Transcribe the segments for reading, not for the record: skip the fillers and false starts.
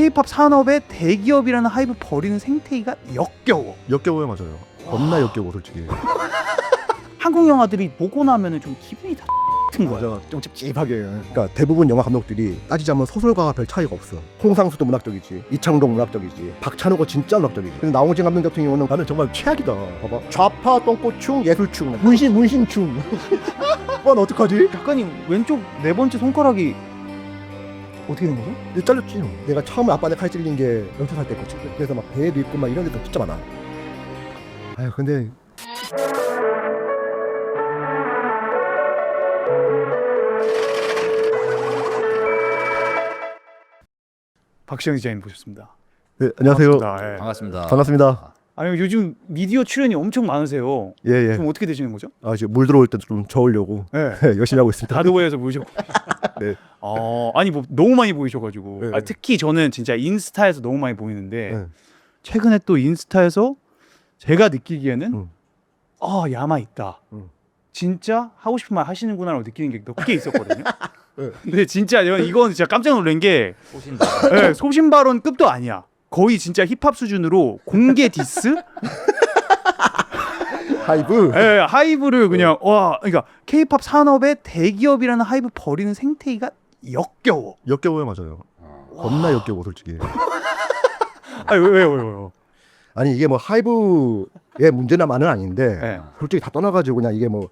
K-팝 산업의 대기업이라는 하이브 버리는 생태계가 역겨워. 역겨워요. 맞아요. 겁나 역겨워 솔직히. 한국 영화들이 보고 나면은 좀 기분이 다 같은 거야. 맞아. 좀 찝찝하게. 그러니까 대부분 영화 감독들이 따지자면 소설가와 별 차이가 없어. 홍상수도 문학적이지, 이창동 문학적이지, 박찬호가 진짜 문학적이지. 근데 나홍진 감독 같은 경우는 나는 정말 최악이다. 봐봐. 좌파 똥꼬충 예술충 문신충. 넌 어떡하지? 약간 이 왼쪽 네 번째 손가락이 어떻게 된 거죠? 이제 잘렸지. 내가 처음에 아빠네 칼 찔린 게 연습할 때 거지. 그래서 막 배에도 있고 막 이런 데도 진짜 많아. 아유 근데 박시영 기자님 보셨습니다. 네, 안녕하세요. 반갑습니다. 예. 반갑습니다. 반갑습니다. 아니 요즘 미디어 출연이 엄청 많으세요. 예. 좀 어떻게 되시는 거죠? 아 이제 물 들어올 때 좀 저으려고 네. 열심히 하고 있습니다. 다드웨어에서 모시고. 네. 아니 뭐 너무 많이 보이셔가지고. 네. 특히 저는 진짜 인스타에서 너무 많이 보이는데 네. 최근에 또 인스타에서 제가 느끼기에는 음. 야마 있다. 진짜 하고 싶은 말 하시는구나라고 느끼는 게 몇 개 있었거든요. 네. 근데 진짜 이건 진짜 깜짝 놀란 게 소신다. 네, 소신 발언급도 아니야. 거의 진짜 힙합 수준으로 공개 디스? 하이브. 네, 하이브를 그냥 그러니까 K-팝 산업의 대기업이라는 하이브 버리는 생태계가 역겨워. 역겨워요. 맞아요. 겁나 역겨워 솔직히. 아니 왜요? 아니 이게 뭐 하이브의 문제나만은 아닌데 네. 솔직히 다 떠나가지고 그냥 이게 뭐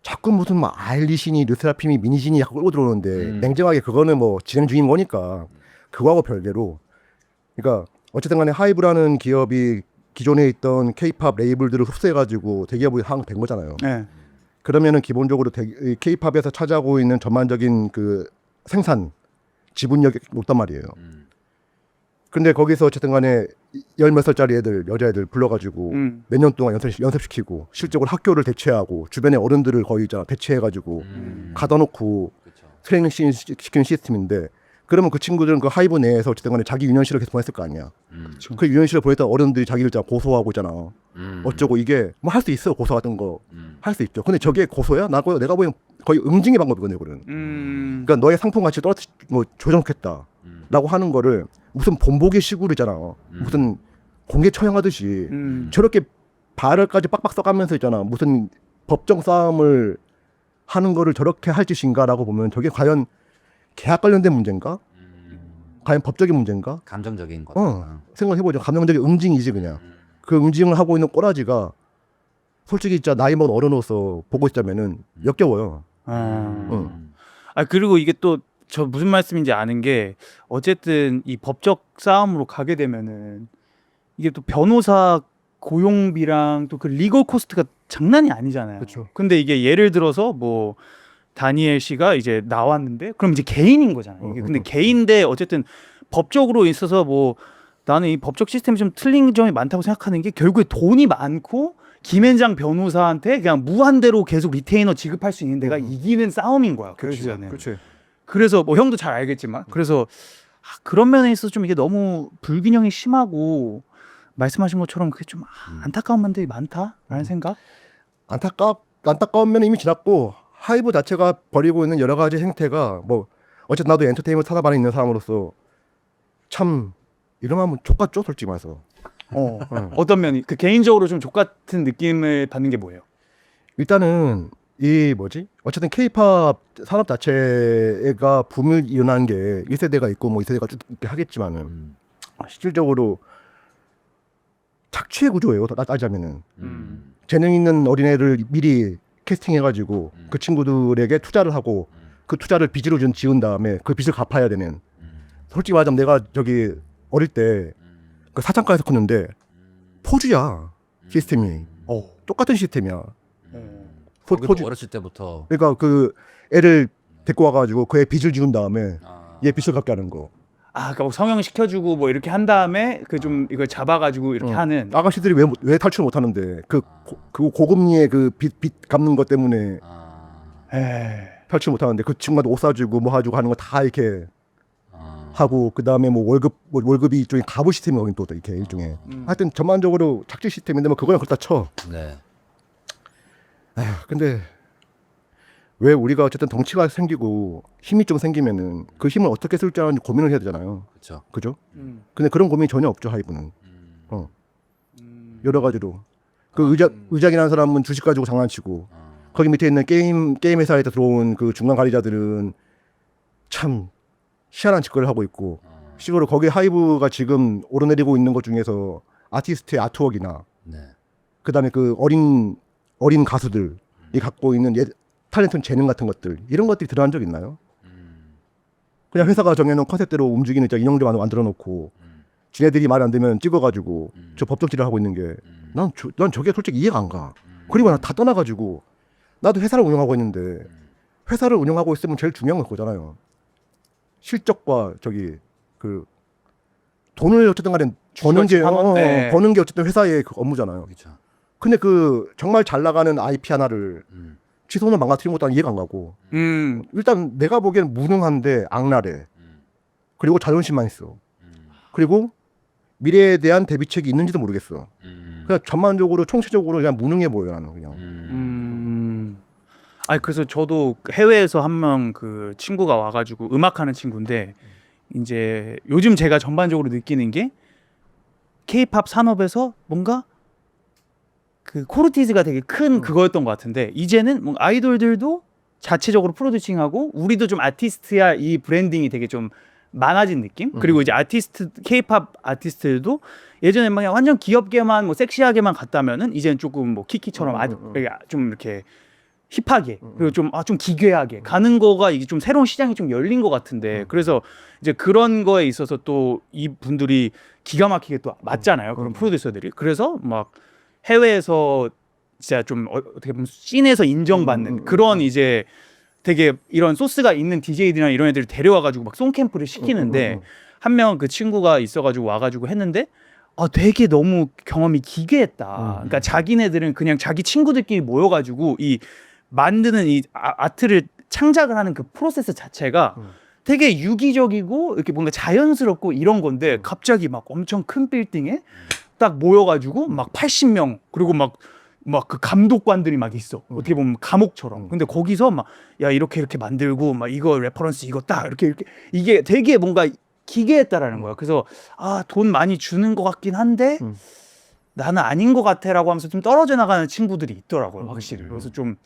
자꾸 무슨 뭐 아일리시니 르세라핌이 미니진이 자꾸 끌고 들어오는데 냉정하게 그거는 뭐 진행 중인 거니까 그거하고 별개로 그러니까 어쨌든 간에 하이브라는 기업이 기존에 있던 K-팝 레이블들을 흡수해가지고 대기업이 된 거잖아요. 네. 그러면은 기본적으로 K-팝에서 차지하고 있는 전반적인 그 생산 지분력이 높단 말이에요. 근데 거기서 어쨌든 간에 10몇 살짜리 애들 여자애들 불러가지고 몇 년 동안 연습시키고 실적으로 학교를 대체하고 주변의 어른들을 거의 대체해가지고 가둬놓고 그쵸. 트레이닝 시키는 시스템인데 그러면 그 친구들은 그 하이브 내에서 어쨌든 간에 자기 유년시를 계속 보냈을 거 아니야. 그 유년시를 보냈던 어른들이 자기를 고소하고 있잖아. 어쩌고 이게 뭐 할 수 있어. 고소 같은 거 할 수 있죠. 근데 저게 고소야? 내가 보기엔 거의 응징의 방법이거든요. 그러니까 너의 상품 가치 조정했다 라고 하는 거를 무슨 본보기 시구르잖아. 무슨 공개 처형하듯이 저렇게 발을까지 빡빡 써가면서 있잖아. 무슨 법정 싸움을 하는 거를 저렇게 할 짓인가라고 보면 저게 과연 계약 관련된 문제인가? 과연 법적인 문제인가? 감정적인 것. 생각해보죠. 감정적인 응징이지 그냥. 그 응징을 하고 있는 꼬라지가 솔직히 진짜 나이 먹은 어른으로서 보고 있자면은 역겨워요. 그리고 이게 또 저 무슨 말씀인지 아는 게 어쨌든 이 법적 싸움으로 가게 되면은 이게 또 변호사 고용비랑 또 그 리걸 코스트가 장난이 아니잖아요. 그쵸. 근데 이게 예를 들어서 뭐 다니엘 씨가 이제 나왔는데 그럼 이제 개인인 거잖아요. 이게 근데 개인인데 어쨌든 법적으로 있어서 뭐 나는 이 법적 시스템이 좀 틀린 점이 많다고 생각하는 게 결국에 돈이 많고 김앤장 변호사한테 그냥 무한대로 계속 리테이너 지급할 수 있는 데가 이기는 싸움인 거야. 결국에는. 그렇지. 그래서 뭐 형도 잘 알겠지만 그래서 그런 면에 있어서 좀 이게 너무 불균형이 심하고 말씀하신 것처럼 그게 좀 안타까운 면들이 많다라는 생각? 안타까운 면은 이미 지났고 하이브 자체가 벌이고 있는 여러 가지 행태가 뭐 어쨌든 나도 엔터테인먼트 산업 안에 있는 사람으로서 참 이러면 족같죠 솔직히 말해서. 어떤 면이 그 개인적으로 좀 족같은 느낌을 받는 게 뭐예요? 일단은 이 어쨌든 K-팝 산업 자체가 붐을 일어난 게 1세대가 있고 뭐 2세대가 쭉 있게 하겠지만은 실질적으로 착취의 구조예요. 따지자면은 재능 있는 어린애를 미리 캐스팅해가지고 그 친구들에게 투자를 하고 그 투자를 빚으로 지은 다음에 그 빚을 갚아야 되는. 솔직히 말하자면 내가 저기 어릴 때 그 사창가에서 컸는데 포주야 시스템이. 똑같은 시스템이야. 거기도 어렸을 때부터. 그러니까 그 애를 데리고 와가지고 그애 빚을 지운 다음에 얘 빚을 갚게 하는 거. 그러니까 뭐 성형 시켜주고 뭐 이렇게 한 다음에 그 좀 이걸 잡아가지고 이렇게 하는. 아가씨들이 왜 탈출 못 하는데 그 고금리의 그 빚 갚는 것 때문에 탈출 못 하는데 그 친구한테 옷 사주고 뭐 해주고 하는 거 다 이렇게 하고 그 다음에 뭐 월급이 일종의 가부 시스템이 거긴 또 이렇게 일종의. 하여튼 전반적으로 착취 시스템인데 뭐 그거랑 그렇다 쳐. 네. 근데 왜 우리가 어쨌든 덩치가 생기고 힘이 좀 생기면은 그 힘을 어떻게 쓸 줄 아는지 고민을 해야 되잖아요. 그렇죠. 그죠? 음. 근데 그런 고민이 전혀 없죠 하이브는. 음. 여러 가지로. 그 의장이라는 사람은 주식 가지고 장난치고 거기 밑에 있는 게임 회사에서 들어온 그 중간 관리자들은 참 희한한 짓거리를 하고 있고 실제로 거기 하이브가 지금 오르내리고 있는 것 중에서 아티스트의 아트웍이나 네. 그다음에 그 어린 가수들이 갖고 있는 탤런트 재능 같은 것들 이런 것들이 들어간 적 있나요? 그냥 회사가 정해놓은 컨셉대로 움직이는 인형들 만들어 놓고 지네들이 말 안 되면 찍어가지고 저 법정질을 하고 있는 게 난 저게 솔직히 이해가 안 가. 그리고 나 다 떠나가지고 나도 회사를 운영하고 있는데 회사를 운영하고 있으면 제일 중요한 건 그거잖아요. 실적과 그 돈을 어쨌든 간에 버는 게 네. 버는 게 어쨌든 회사의 그 업무잖아요. 그렇죠. 근데 그 정말 잘 나가는 IP 하나를 취소는 망가뜨리는 것도 난 이해가 안 가고 일단 내가 보기엔 무능한데 악랄해. 그리고 자존심만 있어. 그리고 미래에 대한 대비책이 있는지도 모르겠어. 그냥 전반적으로 총체적으로 그냥 무능해 보여 나는 그냥. 아니 그래서 저도 해외에서 한 명 그 친구가 와가지고 음악하는 친구인데 이제 요즘 제가 전반적으로 느끼는 게 K-팝 산업에서 뭔가 그 코르티즈가 되게 큰 그거였던 것 같은데 이제는 뭔가 아이돌들도 자체적으로 프로듀싱하고 우리도 좀 아티스트야 이 브랜딩이 되게 좀 많아진 느낌? 그리고 이제 K-팝 아티스트들도 예전에 막 그냥 완전 귀엽게만 뭐 섹시하게만 갔다면은 이제는 조금 뭐 키키처럼 좀 이렇게 힙하게 그리고 좀 기괴하게 가는 거가 이게 좀 새로운 시장이 좀 열린 것 같은데 그래서 이제 그런 거에 있어서 또 이 분들이 기가 막히게 또 맞잖아요. 그런 프로듀서들이. 그래서 막 해외에서 진짜 좀 어떻게 보면 씬에서 인정받는 그런 이제 되게 이런 소스가 있는 DJ들이나 이런 애들을 데려와가지고 막 송캠프를 시키는데 한 명 그 친구가 있어가지고 와가지고 했는데 되게 너무 경험이 기괴했다. 그러니까 자기네들은 그냥 자기 친구들끼리 모여가지고 이 만드는 이 아트를 창작을 하는 그 프로세스 자체가 되게 유기적이고 이렇게 뭔가 자연스럽고 이런 건데 갑자기 막 엄청 큰 빌딩에 딱 모여가지고 막 80명 그리고 막 그 감독관들이 막 있어. 어떻게 보면 감옥처럼. 근데 거기서 막 야 이렇게 만들고 막 이거 레퍼런스 이거 딱 이렇게 이게 되게 뭔가 기괴했다라는 거야. 그래서 돈 많이 주는 것 같긴 한데 나는 아닌 것 같아라고 하면서 좀 떨어져 나가는 친구들이 있더라고요. 확실히. 그래서 좀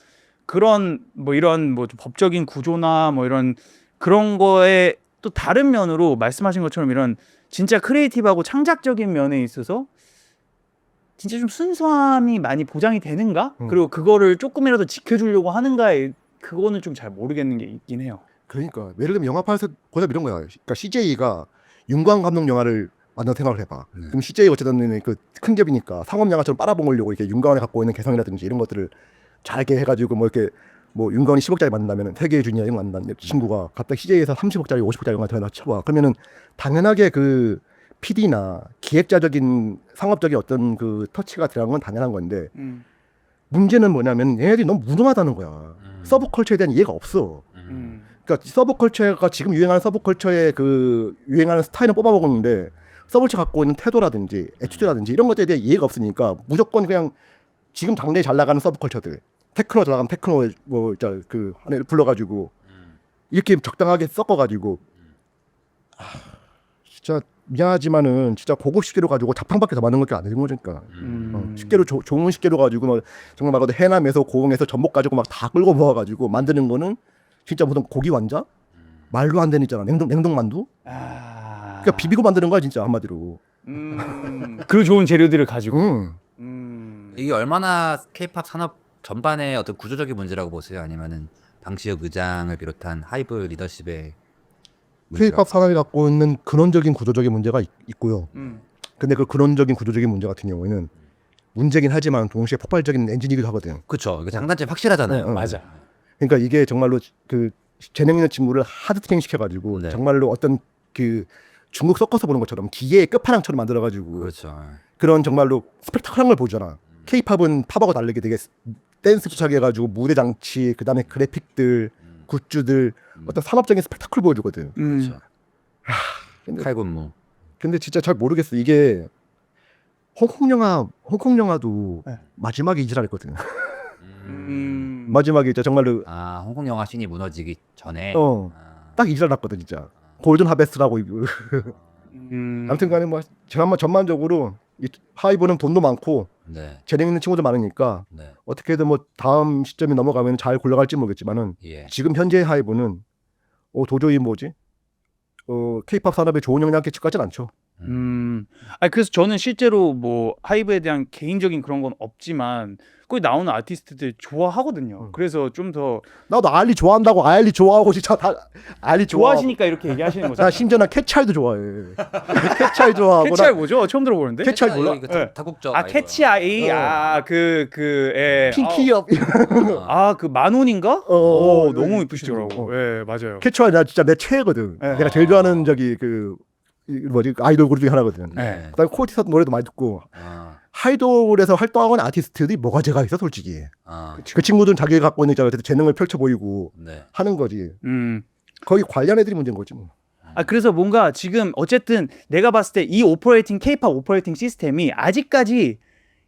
그런 뭐 이런 뭐 좀 법적인 구조나 뭐 이런 그런 거에 또 다른 면으로 말씀하신 것처럼 이런 진짜 크리에이티브하고 창작적인 면에 있어서 진짜 좀 순수함이 많이 보장이 되는가? 그리고 그거를 조금이라도 지켜주려고 하는가에 그거는 좀 잘 모르겠는 게 있긴 해요. 그러니까 예를 들면 영화판에서 보다 이런 거야. 그러니까 CJ가 윤광 감독 영화를 만든 생각을 해봐. 그럼 CJ 어쨌든 그 큰 기업이니까 상업 영화처럼 빨아먹으려고 이렇게 윤광이 갖고 있는 개성이라든지 이런 것들을 잘게 해가지고 뭐 이렇게 뭐 윤광이 10억짜리 만든다면 세계의 주니어 이런 거 만든다는 친구가 갑자기 CJ에서 30억짜리 50억짜리 영화 들어다 쳐봐. 그러면은 당연하게 그 PD나 기획자적인 상업적인 어떤 그 터치가 들어간 건 당연한 건데 문제는 뭐냐면 얘네들이 너무 무능하다는 거야. 서브컬처에 대한 이해가 없어. 그러니까 서브컬처가 지금 유행하는 서브컬처의 그 유행하는 스타일은 뽑아먹었는데 서브컬처 갖고 있는 태도라든지 애튜드라든지 이런 것들에 대해 이해가 없으니까 무조건 그냥 지금 장래에 잘 나가는 서브컬처들 테크노 잘 나가면 테크노 뭐 그 하나 불러가지고 이렇게 적당하게 섞어가지고 진짜 미안하지만은 진짜 고급 식재료 가지고 자판밖에 더 많은 것도 안 되는 거니까 식재료 좋은 식재료 가지고 막 정말 말 그대로 해남에서 고흥에서 전복 가지고 막 다 끌고 모아가지고 만드는 거는 진짜 무슨 고기 완자 말도 안 되는 있잖아 냉동 만두 그러니까 비비고 만드는 거야 진짜 한마디로 그 좋은 재료들을 가지고 이게 얼마나 K-팝 산업 전반의 어떤 구조적인 문제라고 보세요? 아니면은 방시혁 의장을 비롯한 하이브 리더십의 K-팝 산업이 갖고 있는 근원적인 구조적인 문제가 있고요. 근데 그 근원적인 구조적인 문제 같은 경우에는 문제긴 하지만 동시에 폭발적인 엔진이기도 하거든요. 그렇죠. 이거 장단점이 확실하잖아요. 맞아. 그러니까 이게 정말로 그 재능 있는 친구를 하드 트레이닝 시켜가지고 네. 정말로 어떤 그 중국 섞어서 보는 것처럼 기계의 끝판왕처럼 만들어가지고 그렇죠. 그런 정말로 스펙타클한 걸 보잖아. K-팝은 팝하고 다르게 되게 댄스 투차게 해가지고 무대 장치, 그 다음에 그래픽들, 굿즈들 어떤 산업적인 스펙타클 보여주거든. 그렇죠. 근데, 칼군무. 근데 진짜 잘 모르겠어. 이게 홍콩 영화도 네. 마지막에 이지랄했거든. 음. 마지막에 진짜 정말로 아 홍콩 영화 씬이 무너지기 전에. 딱 이질 났거든 진짜. 골든 하베스트라고. 아무튼간에 뭐 전반적으로 이 하이브는 돈도 많고 네. 재능 있는 친구도 많으니까 네. 어떻게든 뭐 다음 시점이 넘어가면 잘 굴러갈지 모르겠지만은 예. 지금 현재 하이브는 도저히 K-팝 산업에 좋은 영향을 끼칠 것 같진 않죠. 아니 그래서 저는 실제로 뭐 하이브에 대한 개인적인 그런 건 없지만 거기 나오는 아티스트들 좋아하거든요. 그래서 좀 더 나도 아일리 좋아한다고. 아일리 좋아하고 진짜 다 아일리 좋아하시니까 이렇게 얘기하시는 거죠. 나 심지어 나 캐치아이도 좋아해. 캐치아이 좋아하고. 캐치아이 뭐죠? 처음 들어보는데. 캐치아이 몰라? 이거 네. 다국적. 아 캐치아이 예. 핑키업. 그 만원인가? 너무 이쁘시더라고. 예, 맞아요. 캐치아이 나 진짜 내 최애거든. 네. 내가 제일 좋아하는 아이돌 그룹 중에 하나거든. 네. 그다음에 코티사 노래도 많이 듣고. 아. 하이돌에서 활동하는 아티스트들이 뭐가 제가 있어 솔직히. 아. 그 친구들은 자기가 갖고 있는 재능을 펼쳐 보이고 네. 하는 거지. 거기 관련 애들이 문제인 거지 뭐. 그래서 뭔가 지금 어쨌든 내가 봤을 때 이 K-팝 오퍼레이팅 시스템이 아직까지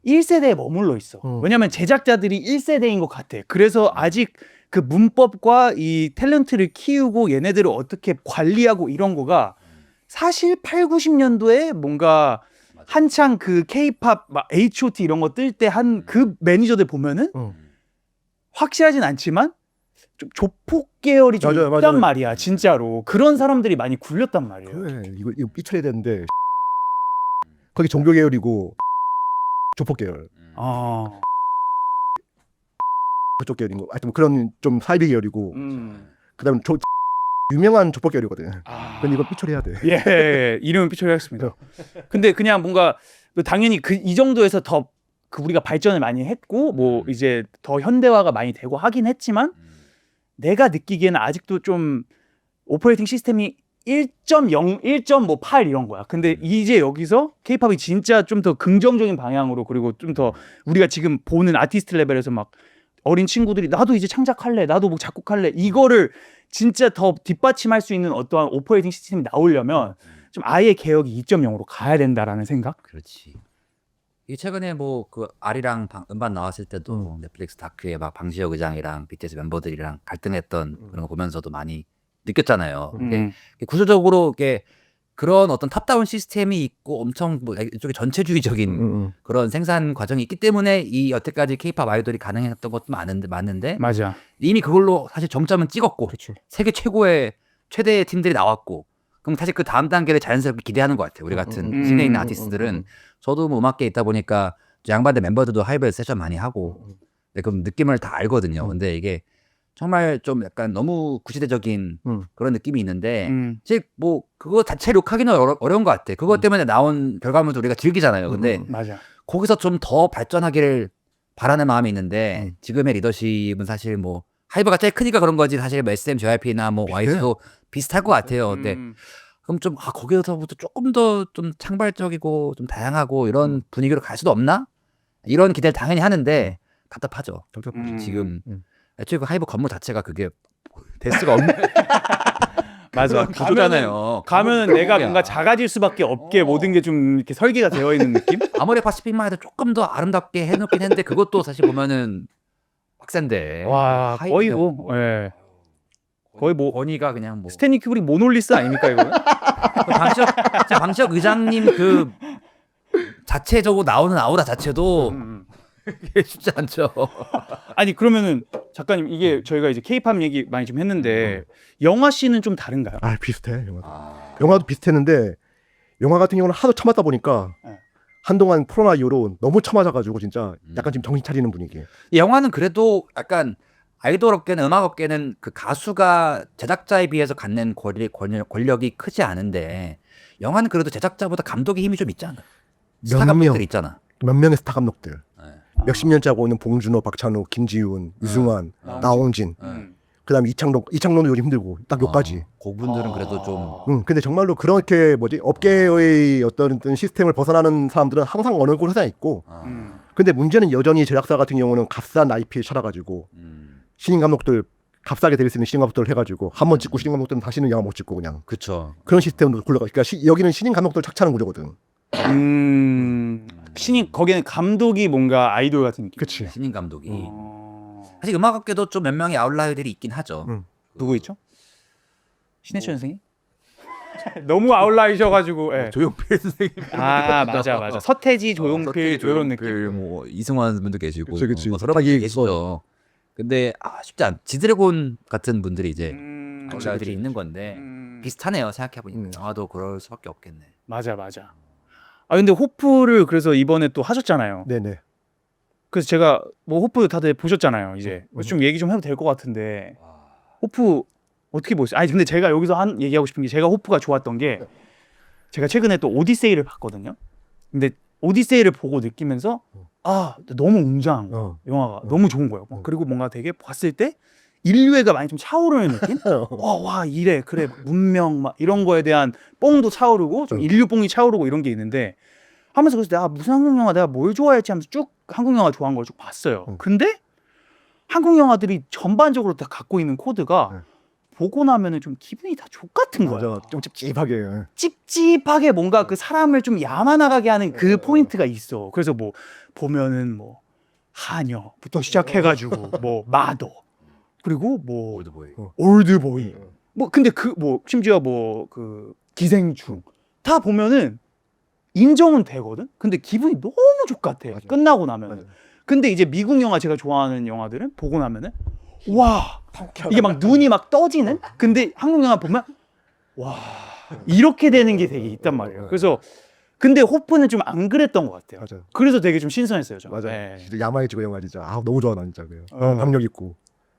1세대에 머물러 있어. 왜냐면 제작자들이 1세대인 것 같아. 그래서 아직 그 문법과 이 탤런트를 키우고 얘네들을 어떻게 관리하고 이런 거가 사실 8, 90년도에 뭔가 한창 그 K-팝 막 H.O.T 이런 거 뜰 때 한 그 매니저들 보면은 확실하진 않지만 좀 조폭 계열이 좀 맞아요, 있단 맞아요. 말이야. 진짜로 그런 사람들이 많이 굴렸단 말이에요. 그래 이거 삐쳐야 되는데 거기 종교 계열이고 조폭 계열 그쪽 계열인 거. 하여튼 그런 좀 사이비 계열이고 그다음 유명한 조폭 계열이거든. 근데 이거 삐처리해야 돼. 예, 이름은 삐처리하겠습니다. 근데 그냥 뭔가 당연히 이 정도에서 더 우리가 발전을 많이 했고 뭐 이제 더 현대화가 많이 되고 하긴 했지만 내가 느끼기에는 아직도 좀 오퍼레이팅 시스템이 1.0, 1.8 이런 거야. 근데 이제 여기서 K-팝이 진짜 좀 더 긍정적인 방향으로 그리고 좀 더 우리가 지금 보는 아티스트 레벨에서 막 어린 친구들이 나도 이제 창작할래, 나도 뭐 작곡할래 이거를 진짜 더 뒷받침할 수 있는 어떠한 오퍼레이팅 시스템이 나오려면 좀 아예 개혁이 2.0으로 가야 된다라는 생각? 그렇지. 이 최근에 뭐 그 아리랑 음반 나왔을 때도 넷플릭스 다큐에 막 방시혁 의장이랑 BTS 멤버들이랑 갈등했던 그런 거 보면서도 많이 느꼈잖아요. 이게 구조적으로 이게 그런 어떤 탑다운 시스템이 있고 엄청 뭐 이쪽에 전체주의적인 그런 생산 과정이 있기 때문에 이 여태까지 K-팝 아이돌이 가능했던 것도 맞는데 맞아. 이미 그걸로 사실 정점은 찍었고 그렇죠. 세계 최대의 팀들이 나왔고 그럼 사실 그 다음 단계를 자연스럽게 기대하는 것 같아요. 우리 같은 시내에 있는 아티스트들은 저도 뭐 음악계에 있다 보니까 양반들 멤버들도 하이브에서 세션 많이 하고 그럼 느낌을 다 알거든요. 근데 이게 정말 좀 약간 너무 구시대적인 그런 느낌이 있는데 즉 뭐 그거 자체 욕하기는 어려운 것 같아. 그것 때문에 나온 결과물도 우리가 즐기잖아요. 근데 맞아. 거기서 좀 더 발전하기를 바라는 마음이 있는데 지금의 리더십은 사실 뭐 하이브가 제일 크니까 그런 거지 사실 뭐 SM, JYP나 뭐 YG도 비슷할 것 같아요. 근데 그럼 좀 거기서부터 조금 더 좀 창발적이고 좀 다양하고 이런 분위기로 갈 수도 없나? 이런 기대를 당연히 하는데 답답하죠. 지금 애초에 그 하이브 건물 자체가 그게 될 수가 없는 맞아. 구조잖아요. 가면은 내가 뭔가 작아질 수밖에 없게 모든 게 좀 이렇게 설계가 되어 있는 느낌? 아모레 파시픽만 해도 조금 더 아름답게 해놓긴 했는데 그것도 사실 보면은 빡센데. 와, 거의 뭐, 예. 거의 뭐 권위가 그냥 뭐 스탠리 큐브릭 모놀리스 아닙니까 이거는? 방시혁 의장님 그 자체적으로 나오는 아우라 자체도 이게 쉽지 않죠. 아니 그러면은 작가님 이게 저희가 이제 K-팝 얘기 많이 좀 했는데 영화 씬은 좀 다른가요? 비슷해. 영화도 비슷했는데 영화 같은 경우는 하도 처맞다 보니까 한동안 코로나 이후로 너무 처맞아가지고 진짜 약간 지금 정신 차리는 분위기. 영화는 그래도 약간 아이돌 업계는 음악 업계는 그 가수가 제작자에 비해서 갖는 권력이 크지 않은데 영화는 그래도 제작자보다 감독의 힘이 좀 있잖아. 스타 감독들 있잖아. 몇 명의 스타 감독들. 몇십 년째 하고 있는 봉준호, 박찬욱, 김지훈, 유승환, 나홍진. 그다음에 이창동도 요즘 힘들고 딱 여기까지. 그분들은 그래도 좀. 근데 정말로 그렇게 업계의 어떤 시스템을 벗어나는 사람들은 항상 어느 곳에 있고. 근데 문제는 여전히 제작사 같은 경우는 값싼 IP를 찾아가지고 신인 감독들 값싸게 될 수 있는 신인 감독들을 해가지고 한 번 찍고 신인 감독들은 다시는 영화 못 찍고 그냥. 그렇죠. 그런 시스템도 굴러가. 그러니까 여기는 신인 감독들 착취하는 구조거든. 신인 거기는 감독이 뭔가 아이돌 같은 느낌. 그치. 신인 감독이. 사실 음악업계도 좀 몇 명의 아웃라이어들이 있긴 하죠. 누구 있죠? 신해철 선생님? 너무 아웃라이셔가지고. 예. 조용필 선생님. 아 맞아. 서태지, 조용필 이런 느낌. 뭐 이승환 분도 계시고 그치. 뭐 여러 가지 계시죠. 근데 쉽지 않. 지드래곤 같은 분들이 이제 아웃라이어들이 있는 건데 비슷하네요. 생각해 보니까 영화도 그럴 수밖에 없겠네. 맞아. 아 근데 호프를 그래서 이번에 또 하셨잖아요. 네네. 그래서 제가 뭐 호프 다들 보셨잖아요. 이제 좀 얘기 좀 해도 될 것 같은데 호프 어떻게 보셨어요? 아니 근데 제가 여기서 얘기하고 싶은 게 제가 호프가 좋았던 게 제가 최근에 또 오디세이를 봤거든요. 근데 오디세이를 보고 느끼면서 너무 웅장한 영화가 너무 좋은 거예요. 그리고 뭔가 되게 봤을 때 인류애가 많이 좀 차오르는 느낌? 와 이래 그래 문명 막 이런 거에 대한 뽕도 차오르고 좀 인류 뽕이 차오르고 이런 게 있는데 하면서 그래서 내가 무슨 한국 영화 내가 뭘 좋아했지 하면서 쭉 한국 영화 좋아하는 걸 쭉 봤어요. 근데 한국 영화들이 전반적으로 다 갖고 있는 코드가 보고 나면은 좀 기분이 다 족같은 거야. 맞아. 좀 찝찝하게. 찝찝하게 뭔가 그 사람을 좀 야만하게 하는 그 포인트가 있어. 그래서 뭐 보면은 뭐 하녀부터 시작해가지고 뭐 마더 그리고 뭐 올드보이 뭐 근데 그 뭐 심지어 뭐 그 기생충 다 보면은 인정은 되거든. 근데 기분이 너무 족같아. 맞아. 끝나고 나면은. 맞아. 근데 이제 미국 영화 제가 좋아하는 영화들은 보고 나면은 와 이게 막 눈이 막 떠지는. 근데 한국 영화 보면 와 이렇게 되는 게 되게 있단 말이에요. 그래서 근데 호프는 좀 안 그랬던 것 같아요. 맞아. 그래서 되게 좀 신선했어요. 저는. 맞아. 네. 진짜 야마해지고 영화 진짜 너무 좋아 난 진짜 그요. 어. 박력 있고.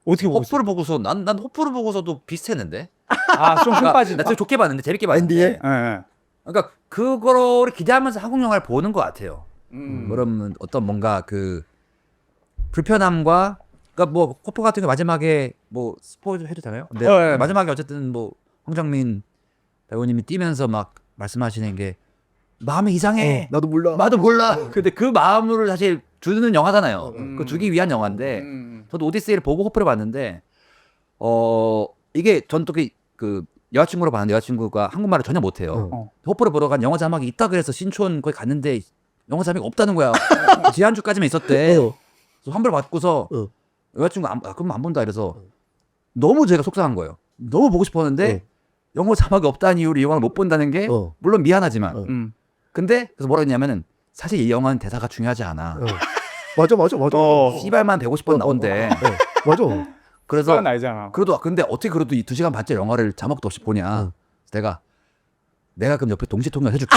어떻게 보고 호프를 보고서 난 호프를 보고서도 비슷했는데. 아좀큰 빠진다. 나 되게 좋게 봤는데 재밌게 엔딩에? 봤는데. 예. 그러니까 그거를 기대하면서 한국 영화를 보는 것 같아요. 음. 그러면 어떤 뭔가 그 불편함과 그러니까 뭐 호프 같은 게 마지막에 뭐 스포일 해도 되나요? 근데 예. 마지막에 어쨌든 뭐 황정민 배우님이 뛰면서 막 말씀하시는 게 마음이 이상해. 나도 몰라. 나도 몰라. 근데 그 마음을 사실 주는 영화잖아요. 음. 그 주기 위한 영화인데 음. 저도 오디세이를 보고 호프를 봤는데 이게 전 또 그 여자친구로 봤는데 여자친구가 한국말을 전혀 못해요. 호프를 보러 간 영화 자막이 있다 그래서 신촌 거기 갔는데 영화 자막이 없다는 거야. 지난주까지만 있었대. 그래서 환불 받고서 여자친구가 그럼 안 본다 이래서 너무 제가 속상한 거예요. 너무 보고 싶었는데 영어 자막이 없다는 이유로 이 영화를 못 본다는 게 물론 미안하지만 근데 그래서 뭐라 했냐면은 사실 이 영화는 대사가 중요하지 않아. 맞아. 씨발만 150번 나온대. 맞아. 그래서 그래서 알잖아. 그래도 근데 어떻게 그래도 이 2시간 반째 영화를 자막도 없이 보냐. 그래서 내가 그럼 옆에 동시 통역 해줄게.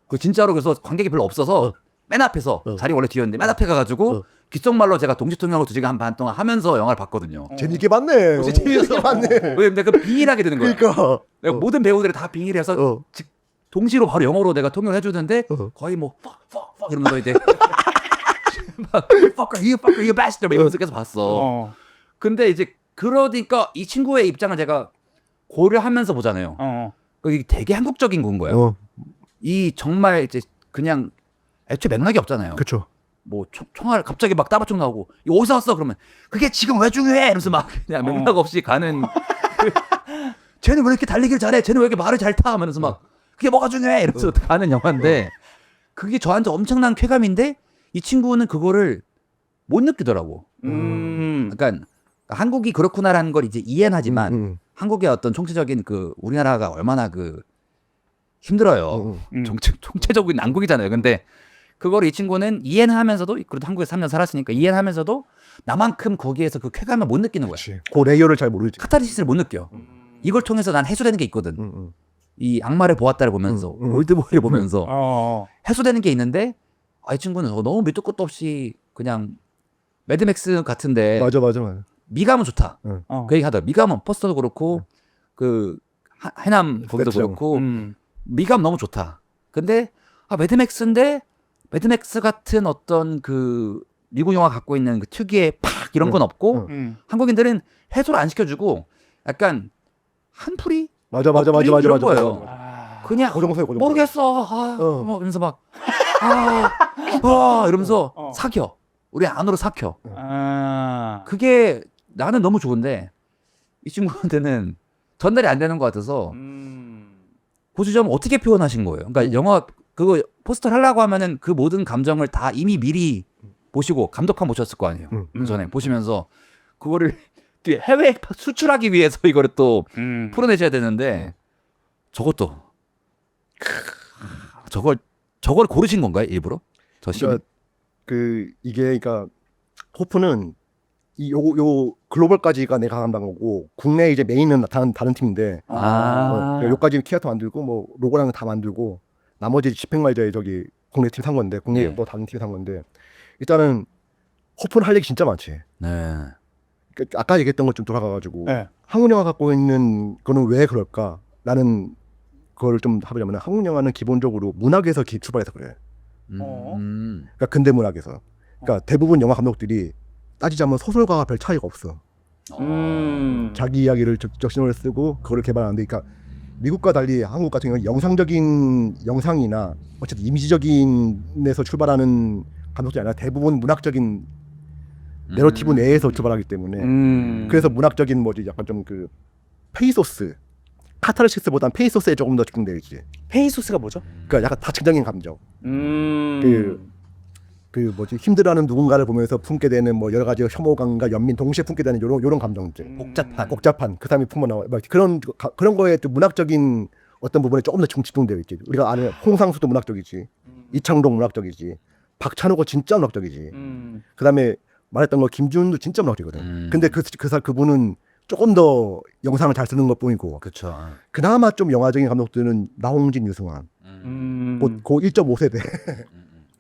그 진짜로 그래서 관객이 별로 없어서 맨 앞에서 자리 원래 뒤였는데 맨 앞에 가가지고 귓속말로 제가 동시 통역을 2시간 반 동안 하면서 영화를 봤거든요. 재밌게 봤네. 재밌게 봤네. 왜 내가 빙의하게 되는 거야. 그러니까. 내가 모든 배우들이 다 빙의해서 동시로 바로 영어로 내가 통역을 해주는데 거의 뭐 fuck 이러면서 이제 막 fuck you bastard 이러면서 계속 봤어. 근데 이제 그러니까 이 친구의 입장을 제가 고려하면서 보잖아요. 이게 되게 한국적인 건 거예요. 이 정말 이제 그냥 애초에 맥락이 없잖아요. 그렇죠. 뭐 총알 갑자기 막 따발총 나오고 이거 어디서 왔어? 그러면 그게 지금 왜 중요해? 이러면서 막 그냥 맥락 없이 가는 쟤는 왜 이렇게 달리기를 잘해? 쟤는 왜 이렇게 말을 잘 타? 하면서 막 그게 뭐가 중요해? 이러면서 가는 영화인데 그게 저한테 엄청난 쾌감인데 이 친구는 그거를 못 느끼더라고. 그러니까 한국이 그렇구나라는 걸 이제 이해는 하지만 한국의 어떤 총체적인 그 우리나라가 얼마나 그 힘들어요. 총체적인 난국이잖아요. 근데 그걸 이 친구는 이해는 하면서도 그래도 한국에 3년 살았으니까 이해는 하면서도 나만큼 거기에서 그 쾌감을 못 느끼는 거야. 그렇지. 그 레이어를 잘 모르지. 카타르시스를 못 느껴. 이걸 통해서 난 해소되는 게 있거든. 이 악마를 보았다를 보면서 올드보이를 보면서 해소되는 게 있는데 이 친구는 너무 밑도 끝도 없이 그냥 매드맥스 같은데 맞아. 미감은 좋다. 그 얘기 하더라. 미감은 포스터도 그렇고 그 해남 거기도 그렇죠. 그렇고 미감 너무 좋다. 근데 매드맥스인데 매드맥스 같은 어떤 그 미국 영화 갖고 있는 그 특유의 팍 이런 건 없고 한국인들은 해소를 안 시켜주고 약간 한풀이 맞아. 이런 거예요. 그냥 고정세. 모르겠어. 뭐 이러면서 막 이러면서 삭혀. 우리 안으로 삭혀. 그게 나는 너무 좋은데 이 친구한테는 전달이 안 되는 것 같아서 그 지점을 어떻게 표현하신 거예요? 그러니까 영화 그거 포스터를 하려고 하면은 그 모든 감정을 다 이미 미리 보시고 감독판 보셨을 거 아니에요. 전에 보시면서 그거를 뒤에 해외 수출하기 위해서 이거를 또 풀어내셔야 되는데 저것도 저걸 고르신 건가요 일부러? 저 씬? 그러니까 이게 그러니까 호프는 요 글로벌까지가 내가 강한 거고 국내 이제 메인은 다른 팀인데 요까지 키아토 만들고 뭐 로고랑 다 만들고 나머지 집행관리자의 저기 국내 팀 산 건데 국내 또 다른 팀 산 건데 일단은 호프는 할 얘기 진짜 많지. 네. 그러니까 아까 얘기했던 것 좀 돌아가가지고 네. 한국 영화 갖고 있는 거는 왜 그럴까? 나는 그거를 좀 하자면 한국 영화는 기본적으로 문학에서 출발해서 그래. 그러니까 근대 문학에서. 그러니까 대부분 영화 감독들이 따지자면 소설가와 별 차이가 없어. 자기 이야기를 직접 신호를 쓰고 그거를 개발하는데, 그러니까 미국과 달리 한국 같은 경우는 영상적인 영상이나 어쨌든 이미지적인에서 출발하는 감독들이 아니라 대부분 문학적인 내러티브 내에서 출발하기 때문에 그래서 문학적인 뭐지 약간 좀 그 페이소스 카타르시스보단 페이소스에 조금 더 집중되어 있지. 페이소스가 뭐죠? 그러니까 약간 다층적인 감정. 그 뭐지 힘들어하는 누군가를 보면서 품게 되는 뭐 여러 가지 혐오감과 연민 동시에 품게 되는 요런 감정들. 복잡한 그 사람이 품어 나와 막 그런 거에 또 문학적인 어떤 부분에 조금 더 집중되어 있지. 우리가 아는 홍상수도 문학적이지, 이창동 문학적이지, 박찬호가 진짜 문학적이지. 그다음에 말했던 거 김준도 진짜 문학적이거든. 근데 그분은 조금 더 영상을 잘 쓰는 것뿐이고. 그렇죠. 그나마 좀 영화적인 감독들은 나홍진, 유승환. 그 1.5세대.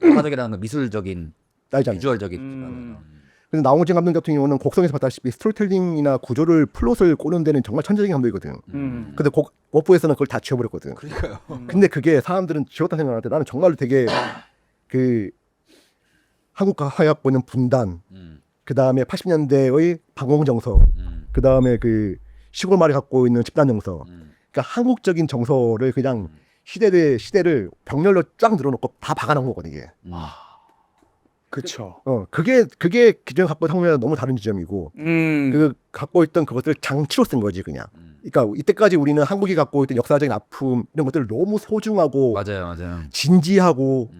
영화적이라는 건 미술적인, 딸잖아요. 비주얼적인. 근데 나홍진 감독 같은 경우는 곡성에서 봤다시피 스토리텔링이나 구조를 플롯을 꼬는 데는 정말 천재적인 감독이거든. 근데 워프에서는 그걸 다 지워버렸거든. 그러니까요. 근데 그게 사람들은 지웠다 생각하는데 나는 정말로 되게 그 한국과 화약보는 분단, 그 다음에 80년대의 방공정서, 그 다음에 그 시골 마을이 갖고 있는 집단 정서, 그러니까 한국적인 정서를 그냥 시대를 병렬로 쫙 늘어놓고 다 박아놓은 거거든 이게. 그렇죠. 그게 기존에 갖고 있던 한국이랑 너무 다른 지점이고, 그 갖고 있던 그것들을 장치로 쓴 거지 그냥. 그러니까 이때까지 우리는 한국이 갖고 있던 역사적인 아픔 이런 것들을 너무 소중하고 맞아요. 진지하고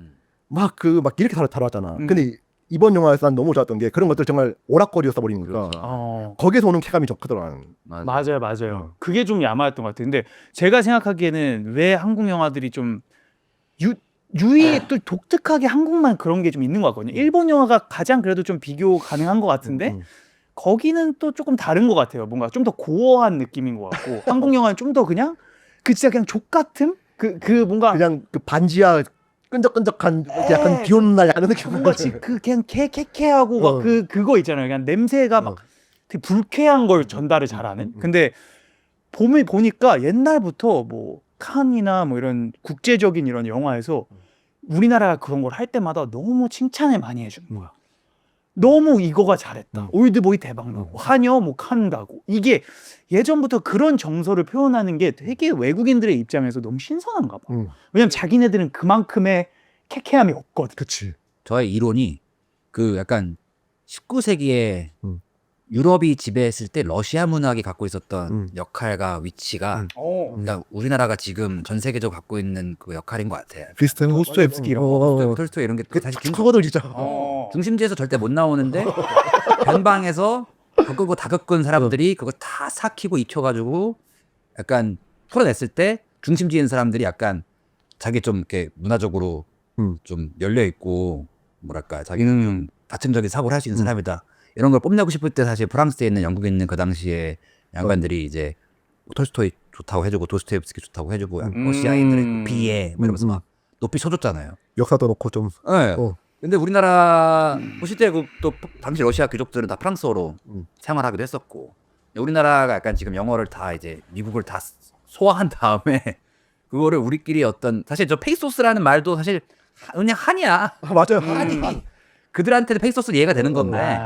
막 이렇게 다뤘잖아. 근데 이번 영화에서 난 너무 좋았던 게 그런 것들 정말 오락거리로 써버리니까 거기에서 오는 쾌감이 좀 크더라. 맞아요. 그게 좀 야마였던 것 같아요. 근데 제가 생각하기에는 왜 한국 영화들이 좀 유일히 또 독특하게 한국만 그런 게 좀 있는 것 같거든요. 일본 영화가 가장 그래도 좀 비교 가능한 것 같은데 거기는 또 조금 다른 것 같아요. 뭔가 좀 더 고어한 느낌인 것 같고 한국 영화는 좀 더 그냥 진짜 그냥 족 같은 그 뭔가 그냥 그 반지하 끈적끈적한 약간 비 오는 날 약간 느낌. 뭔가 그 그냥 캐캐하고 막 그거 있잖아요. 그냥 냄새가 막 되게 불쾌한 걸 전달을 잘하는. 근데 보니까 옛날부터 뭐 칸이나 뭐 이런 국제적인 이런 영화에서 우리나라가 그런 걸 할 때마다 너무 칭찬을 많이 해주는 거야. 너무 이거가 잘했다. 올드보이 대박 나고 하녀 뭐 칸 가고. 이게 예전부터 그런 정서를 표현하는 게 되게 외국인들의 입장에서 너무 신선한가 봐. 왜냐면 자기네들은 그만큼의 캐캐함이 없거든. 그치. 저의 이론이 그 약간 19세기에 유럽이 지배했을 때 러시아 문학이 갖고 있었던 역할과 위치가 그러니까 우리나라가 지금 전 세계적으로 갖고 있는 그 역할인 것 같아요. 비슷한 도스토옙스키 이런 거. 톨스토이 이런 게 사실 그거들 진짜. 중심지에서 절대 못 나오는데 변방에서 겪고 다 겪은 사람들이 그거 다 삭히고 익혀가지고 약간 풀어냈을 때 중심지에 있는 사람들이 약간 자기 좀 이렇게 문화적으로 좀 열려 있고 뭐랄까 자기는 좀 다층적인 사고를 할 수 있는 사람이다. 이런 걸 뽐내고 싶을 때 사실 프랑스에 있는 영국에 있는 그 당시에 양반들이 이제 톨스토이 좋다고 해주고 도스토옙스키 좋다고 해주고 러시아인들은 비해 뭐 이러면서 막 높이 쳐줬잖아요. 역사도 놓고 좀. 네. 근데 우리나라 시대 또 당시 러시아 귀족들은 다 프랑스어로 생활하기도 했었고 우리나라가 약간 지금 영어를 다 이제 미국을 다 소화한 다음에 그거를 우리끼리 어떤 사실 저 페이소스라는 말도 사실 그냥 한이야. 맞아요. 한이 그들한테는 페이소스 이해가 되는 건데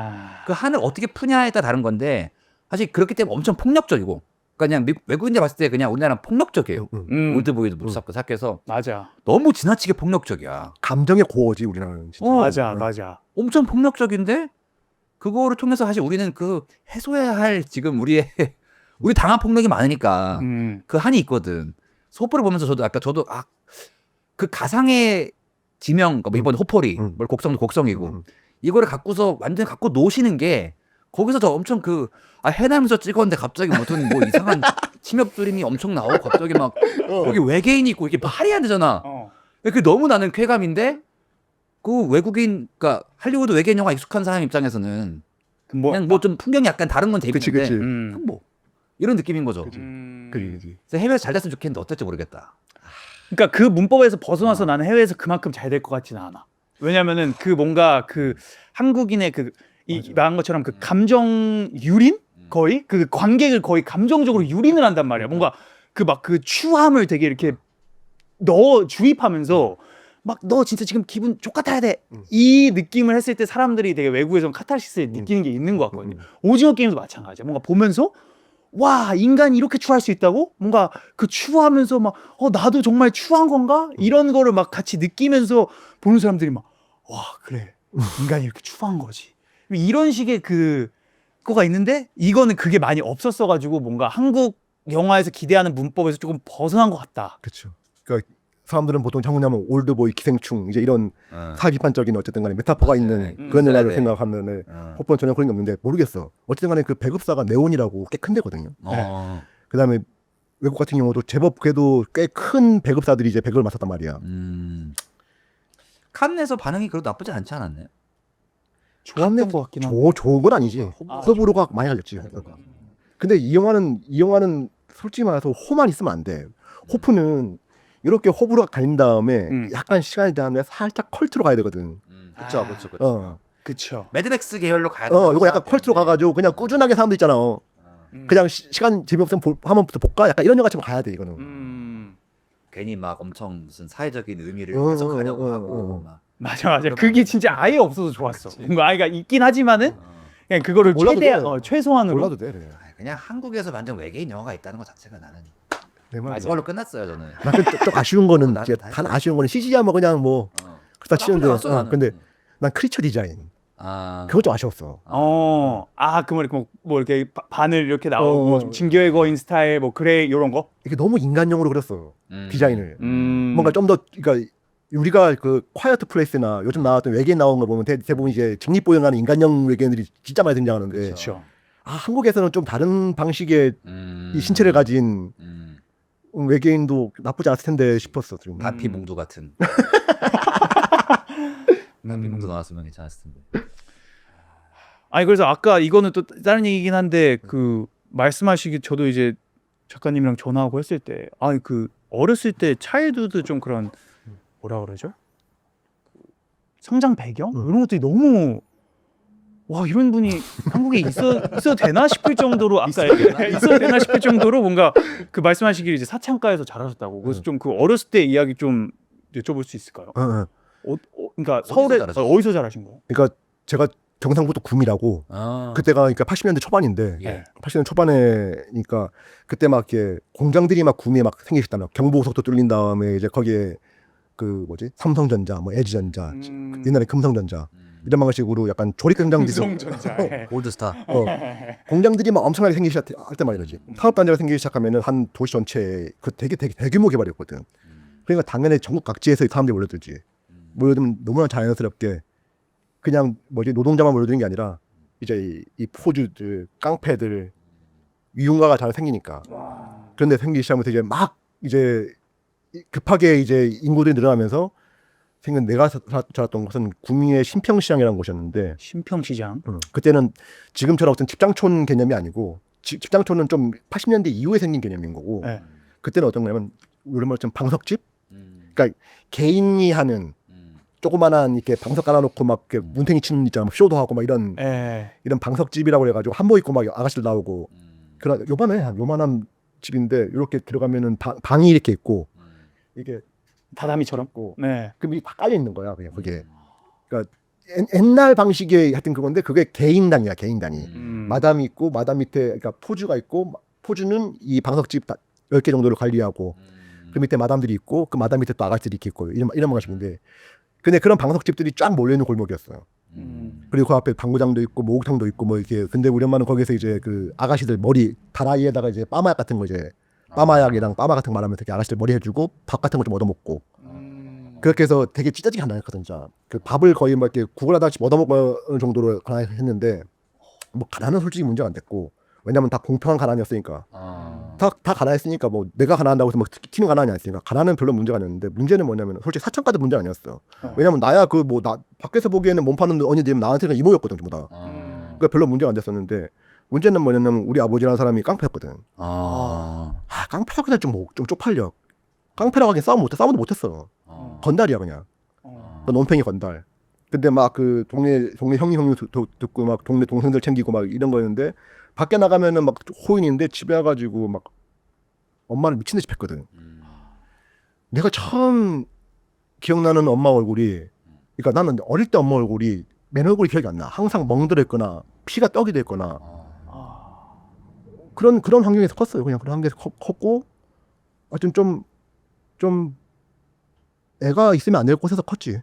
그 한을 어떻게 푸냐에 따라 다른 건데 사실 그렇기 때문에 엄청 폭력적이고 그러니까 그냥 외국인들 봤을 때 그냥 우리나라는 폭력적이에요. 올드보이도 못 잡고 삭혀서 맞아. 너무 지나치게 폭력적이야. 감정의 고어지 우리나라는. 진짜. 맞아. 엄청 폭력적인데 그거를 통해서 사실 우리는 그 해소해야 할 지금 우리 당한 폭력이 많으니까 그 한이 있거든. 소포를 보면서 저도 그 가상의 지명, 뭐 이번 호포리, 뭘 곡성도 곡성이고 이거를 갖고서 완전히 갖고 노시는 게 거기서 저 엄청 해남에서 찍었는데 갑자기 무슨 뭐 이상한 침엽 그림이 엄청 나오고 갑자기 막 여기 외계인이 있고 이게 말이 안 되잖아. 그게 너무 나는 쾌감인데 그 외국인 그러니까 할리우드 외계인 영화 익숙한 사람 입장에서는 그냥 뭐 좀 풍경이 약간 다른 건 재밌는데 그치. 그냥 뭐 이런 느낌인 거죠. 그치. 그래서 해외에서 잘 됐으면 좋겠는데 어떨지 모르겠다. 그러니까 그 문법에서 벗어나서 나는 해외에서 그만큼 잘 될 것 같지는 않아. 왜냐면은 그 뭔가 그 한국인의 말한 것처럼 그 감정 유린 거의 그 관객을 거의 감정적으로 유린을 한단 말이야. 뭔가 그 막 그 추함을 되게 이렇게 주입하면서 막 너 진짜 지금 기분 족같아야 돼. 이 느낌을 했을 때 사람들이 되게 외국에서 카타르시스를 느끼는 게 있는 것 같거든요. 오징어 게임도 마찬가지야. 뭔가 보면서 와 인간이 이렇게 추할 수 있다고? 뭔가 그 추하면서 막 나도 정말 추한 건가? 이런 거를 막 같이 느끼면서 보는 사람들이 막 와 그래 인간이 이렇게 추한 거지. 이런 식의 그거가 있는데 이거는 그게 많이 없었어가지고 뭔가 한국 영화에서 기대하는 문법에서 조금 벗어난 것 같다. 그렇죠. 그러니까 사람들은 보통 장군하면 올드보이 기생충 이제 이런 사비판적인 어쨌든 간에 메타포가 있는 그런 영화를 생각하면은 호프는 전혀 그런 게 없는데 모르겠어. 어쨌든 간에 그 배급사가 네온이라고 꽤 큰 데거든요. 그다음에 외국 같은 경우도 제법 그래도 꽤 큰 배급사들이 이제 배급을 맡았단 말이야. 칸에서 반응이 그래도 나쁘지 않지 않았나요? 좋았던 것 같긴 한데. 좋은 건 아니지. 호불호가 많이 갈렸지. 근데 이 영화는 솔직히 말해서 호만 있으면 안 돼. 호프는 이렇게 호불호가 갈린 다음에 약간 시간이 지나면 살짝 컬트로 가야 되거든. 그렇죠. 그쵸. 매드맥스 계열로 가야 돼. 이거 약간 컬트로 가가지고 그냥 꾸준하게 사람들 있잖아. 그냥 시간 재미없으면 한번부터 볼까? 약간 이런 영화처럼 가야 돼 이거는. 괜히 막 엄청 무슨 사회적인 의미를 해석하려고 하고 막. 맞아. 그게 진짜 아예 없어서 좋았어. 뭔가 아이가 있긴 하지만은 그냥 그거를 몰라도 최소한으로. 몰라도 돼. 그래. 그냥 한국에서 만든 외계인 영화가 있다는 것 자체가 나는 내 말이야. 그걸로 끝났어요 저는. 좀 아쉬운 거는 난 이제 다 단 아쉬운 거는 CG하면 그냥 뭐 그렇다 치는데 나쁘지 않았어, 나는. 근데 난 크리처 디자인 그거 좀 아쉬웠어. 그 뭐 이렇게 바늘 이렇게 나오고 뭐 좀 진격의 거인 스타일 뭐 그레이 이런 거. 이게 너무 인간형으로 그렸어 디자인을. 뭔가 좀 더 그러니까 우리가 그 콰이어트 플레이스나 요즘 나왔던 외계인 나온 거 보면 대부분 이제 직립보행하는 인간형 외계인들이 진짜 많이 등장하는데 그렇죠. 한국에서는 좀 다른 방식의 이 신체를 가진 외계인도 나쁘지 않을 텐데 싶었어 지금. 바피몽두 같은. 바피몽두 나왔으면 괜찮았을 텐데. 아니 그래서 아까 이거는 또 다른 얘기긴 한데 그 말씀하시기 저도 이제 작가님이랑 전화하고 했을 때 그 어렸을 때 차일드도 좀 그런 뭐라 그러죠? 성장 배경 이런 것들이 너무 와 이런 분이 한국에 있어도 되나 싶을 정도로 아까 있어도 되나 싶을 정도로 뭔가 그 말씀하시기를 이제 사창가에서 잘하셨다고. 그래서 좀 그 어렸을 때 이야기 좀 여쭤볼 수 있을까요? 그러니까 서울에 어디서 자라신 거예요? 그러니까 제가 경상북도 구미라고 그때가 그러니까 80년대 초반인데 예. 80년대 초반에니까 그때 막 이렇게 공장들이 막 구미에 막 생기셨다며 경부고속도 뚫린 다음에 이제 거기에 그 뭐지 삼성전자 뭐 LG전자 옛날에 금성전자 이런 방식으로 약간 조립 공장들이 골드스타. 공장들이 막 엄청나게 생기기 시작할 때 말이지. 사업단지가 생기기 시작하면은 한 도시 전체에 그 되게 대규모 개발이었거든. 그러니까 당연히 전국 각지에서 사람들이 몰려들지. 몰려들면 너무나 자연스럽게 그냥 뭐지 노동자만 몰려드는 게 아니라 이제 이 포주들, 깡패들 위훈가가 잘 생기니까. 그런데 생기기 시작하면서 이제 막 이제 급하게 이제 인구들이 늘어나면서 생긴 내가 살았던 곳은 구미의 신평시장이라는 곳이었는데 신평시장. 그때는 지금처럼 어떤 집장촌 개념이 아니고 집장촌은 좀 80년대 이후에 생긴 개념인 거고 네. 그때는 어떤 거냐면 우리말로 좀 방석집. 그러니까 개인이 하는 조그만한 이렇게 방석 깔아놓고 막 이렇게 문탱이 치는 있잖아, 막 쇼도 하고 막 이런 방석집이라고 그래가지고 한복 입고 막 아가씨들 나오고 그런 요만한 집인데 이렇게 들어가면은 방이 이렇게 있고 이게 다다미처럼. 네. 그럼 다 깔려 있는 거야 그냥 그게. 그러니까 옛날 방식의 하여튼 그건데 그게 개인당이야 개인당이. 마담이 있고 마담 밑에 그러니까 포주가 있고 포주는 이 방석집 10개 정도를 관리하고 그 밑에 마담들이 있고 그 마담 밑에 또 아가씨들이 이렇게 있고 이런 방식인데 근데 그런 방석집들이 쫙 몰려있는 골목이었어요. 그리고 그 앞에 방구장도 있고 목욕탕도 있고 뭐 이렇게. 근데 우리 엄마는 거기서 이제 그 아가씨들 머리 다라이에다가 이제 빠마약 같은 거 이제 빠마약이랑 빠마 같은 거 말하면서 이렇게 아가씨들 머리 해주고 밥 같은 거 좀 얻어먹고 그렇게 해서 되게 찢어지게 가난했거든 진짜. 그 밥을 거의 막 이렇게 구걸하다시 얻어먹을 정도로 가난했는데 뭐 가난은 솔직히 문제가 안 됐고 왜냐면 다 공평한 가난이었으니까 다 가난했으니까 뭐 내가 가난하다고 해서 막 팀이 가난이 아니었으니까 가난은 별로 문제가 아니었는데 문제는 뭐냐면 솔직히 사천까지 문제가 아니었어. 왜냐면 나야 그 뭐 나 밖에서 보기에는 몸 파는 언니들이 나한테는 이모였거든 전부 다. 그러니까 별로 문제가 안 됐었는데 문제는 뭐냐면 우리 아버지라는 사람이 깡패였거든. 깡패라고 그냥 좀 쪽팔려. 깡패라고 하긴 싸움도 못했어. 건달이야 그냥. 논팽이 건달. 근데 막 그 동네 형님 듣고 막 동네 동생들 챙기고 막 이런 거였는데 밖에 나가면은 막 호인인데 집에 와가지고 막 엄마를 미친 듯이 팼거든. 내가 처음 기억나는 엄마 얼굴이, 그러니까 나는 어릴 때 엄마 얼굴이 맨 얼굴이 기억이 안 나. 항상 멍들었거나 피가 떡이 됐거나 그런 환경에서 컸어요. 그냥 그런 환경에서 컸고 하여튼 좀 애가 있으면 안 될 곳에서 컸지.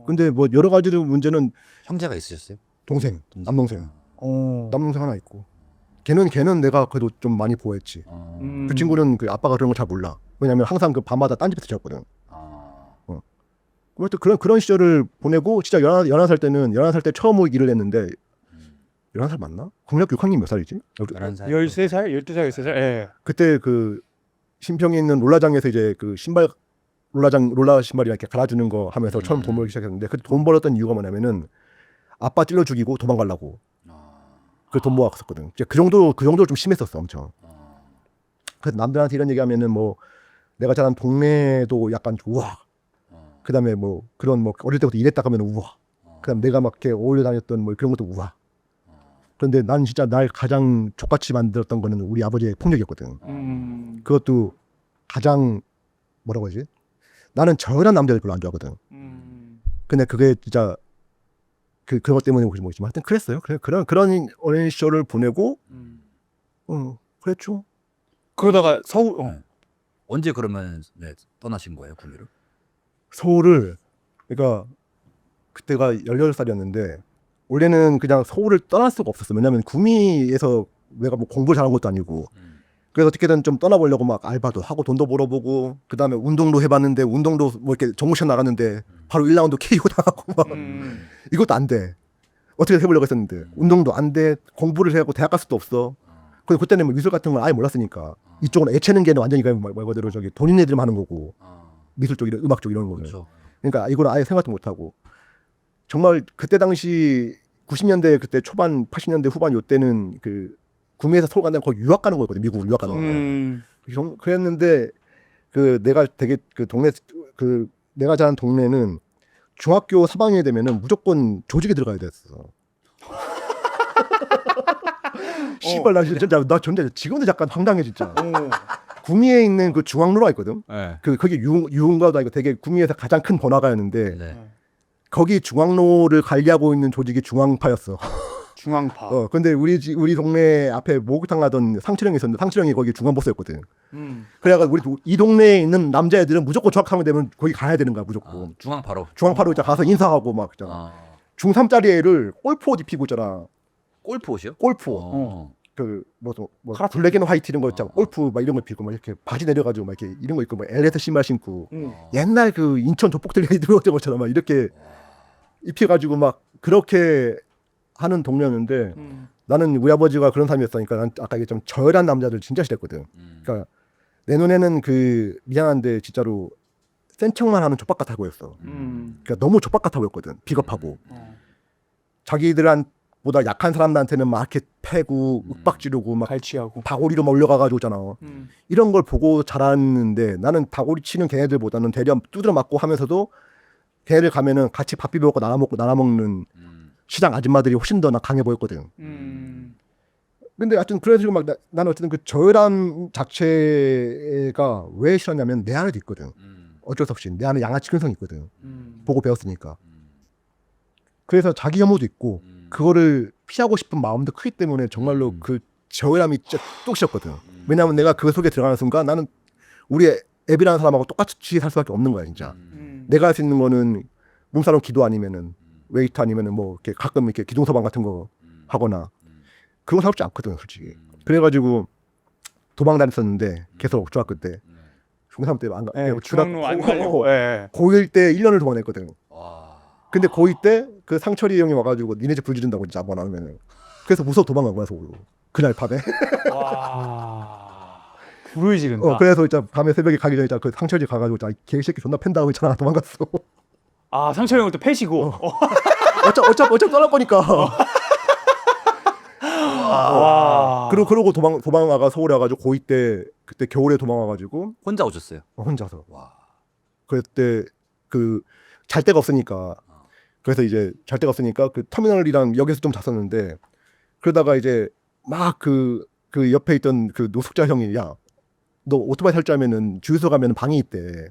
근데 뭐 여러 가지로 문제는 형제가 있으셨어요? 남동생 하나 있고 걔는 내가 그래도 좀 많이 보호했지. 그 친구는 그 아빠가 그런 걸 잘 몰라. 왜냐면 항상 그 밤마다 딴 집에서 잤거든. 그것도 그런 시절을 보내고 진짜 11살 때 처음으로 일을 했는데 11살 맞나? 국민학교 6학년 몇 살이지? 11살. 13살, 12살, 13살. 예. 그때 그 신평에 있는 롤라장에서 이제 그 신발 롤라 신발이 이렇게 갈아주는 거 하면서 처음 돈 벌기 시작했는데 그 돈 벌었던 이유가 뭐냐면은 아빠 찔러 죽이고 도망가려고 그 돈 모았었거든. 이제 그 정도 좀 심했었어 엄청. 그래서 남들한테 이런 얘기하면은 뭐 내가 자란 동네도 약간 우와. 그다음에 뭐 그런 뭐 어릴 때부터 일했다 가면 우와. 그다음 내가 막 이렇게 어울려 다녔던 뭐 그런 것도 우와. 그런데 난 진짜 날 가장 족같이 만들었던 거는 우리 아버지의 폭력이었거든. 그것도 가장 뭐라고 하지? 나는 저열한 남자들 별로 안 좋아하거든. 근데 그게 진짜 그것 때문에 뭐지만 하여튼 그랬어요. 그런 어린 시절을 보내고 그랬죠. 그러다가 서울 언제 그러면 떠나신 거예요, 구미로? 서울을 그러니까 그때가 18살이었는데 원래는 그냥 서울을 떠날 수가 없었어. 왜냐면 구미에서 내가 뭐 공부를 잘한 것도 아니고 그래서 어떻게든 좀 떠나보려고 막 알바도 하고 돈도 벌어보고 그 다음에 운동도 해봤는데 운동도 뭐 이렇게 정모션 나갔는데 바로 1라운드 KO 당하고 막 이것도 안 돼. 어떻게 해보려고 했었는데 운동도 안 돼. 공부를 해고 대학 갈 수도 없어. 근데 그때는 뭐 미술 같은 걸 아예 몰랐으니까 이쪽은 애체는 게는 완전히 말 그대로 저기 돈인 애들만 하는 거고 미술 쪽 이런 음악 쪽 이런 거는. 그렇죠. 그러니까 이거는 아예 생각도 못 하고 정말 그때 당시 90년대 그때 초반 80년대 후반 요때는 그 구미에서 서울 간다면 거의 유학 가는 거였거든. 미국으로 유학 가는 거. 그랬는데 그 내가 되게 그 동네 그 내가 자란 동네는 중학교 3학년이 되면은 무조건 조직에 들어가야 됐어. 씨발 나 진짜 지금도 약간 황당해 진짜. 구미에 있는 그 중앙로가 있거든. 네. 그 거기 유흥가도 아니고 되게 구미에서 가장 큰 번화가였는데 네. 거기 중앙로를 관리하고 있는 조직이 중앙파였어. 중앙파. 근데 우리 동네 앞에 목욕탕 하던 상철형이 있었는데 상철형이 거기 중앙보스였거든. 그래가지고 우리 이 동네에 있는 남자애들은 무조건 중학하면 되면 거기 가야 되는 거야 무조건. 중앙파로. 중앙파로 이제 가서 인사하고 막 있잖아. 중3짜리 애를 골프 옷 입히고 있잖아. 골프 옷이요? 골프 옷. 뭐 블랙 앤 화이트 이런 거 있잖아. 골프 막 이런 거 입히고 막 이렇게 바지 내려가지고 막 이렇게 이런 거 입고 막 엘레트 신발 신고 옛날 그 인천 족복들 들어왔던 것처럼 막 이렇게 입혀가지고 막 그렇게 하는 동네였는데 나는 우리 아버지가 그런 사람이었으니까 난 아까 얘기했지만 저열한 남자들 진짜 싫었거든. 그러니까 내 눈에는 그 미안한데 진짜로 센 척만 하는 족박 같아 보였어. 그러니까 너무 족박 같아 보였거든. 비겁하고 자기들보다 약한 사람들한테는 막 이렇게 패고 윽박 지르고 막 갈취하고 다고리로 막 올려가가지고 있잖아. 이런 걸 보고 자랐는데 나는 다고리 치는 걔네들보다는 대려 두드려 맞고 하면서도 걔네들 가면은 같이 밥 비벼 먹고 나눠 먹는 시장 아줌마들이 훨씬 더 나 강해 보였거든. 근데 하여튼 그래서 막 나는 어쨌든 그 저열함 자체가 왜 싫었냐면 내 안에도 있거든. 어쩔 수 없이 내 안에 양아치 근성이 있거든. 보고 배웠으니까. 그래서 자기 혐오도 있고 그거를 피하고 싶은 마음도 크기 때문에 정말로 그 저열함이 진짜 뚝 싫었거든. 왜냐면 내가 그 속에 들어가는 순간 나는 우리 앱이라는 사람하고 똑같이 살 수밖에 없는 거야 진짜. 내가 할 수 있는 거는 몸사람 기도 아니면은 웨이트 아니면은 뭐 이렇게 가끔 이렇게 기동서방 같은 거 하거나 그런 거 살지 않거든 솔직히. 그래가지고 도망 다녔었는데 계속 중학교 때 중3 때 안 가. 예, 중학로 안 가려고. 예. 고1 때 1년을 도망냈거든. 와. 근데 고2 때 그 상철이 형이 와가지고 니네 집 불 지른다고 진짜 뭐 나오면은 그래서 무서워 도망간 거야 서울로. 그날 밤에. 와. 불을 지른다. 그래서 진짜 밤에 새벽에 가기 전에 그 상철이 가가지고 진짜 개새끼 존나 팬다고 있잖아 도망갔어. 아 상철 형을 또 패시고. 어차피 떠날 거니까. 와. 그러고 도망와가 서울에 와가지고 고2 때 그때 겨울에 도망와가지고 혼자 오셨어요. 혼자서. 와. 그때 그 잘 데가 없으니까 그래서 이제 잘 데가 없으니까 그 터미널이랑 역에서 좀 잤었는데 그러다가 이제 막 그 옆에 있던 그 노숙자 형이 야 너 오토바이 탈 줄 알면은 주유소 가면은 방이 있대.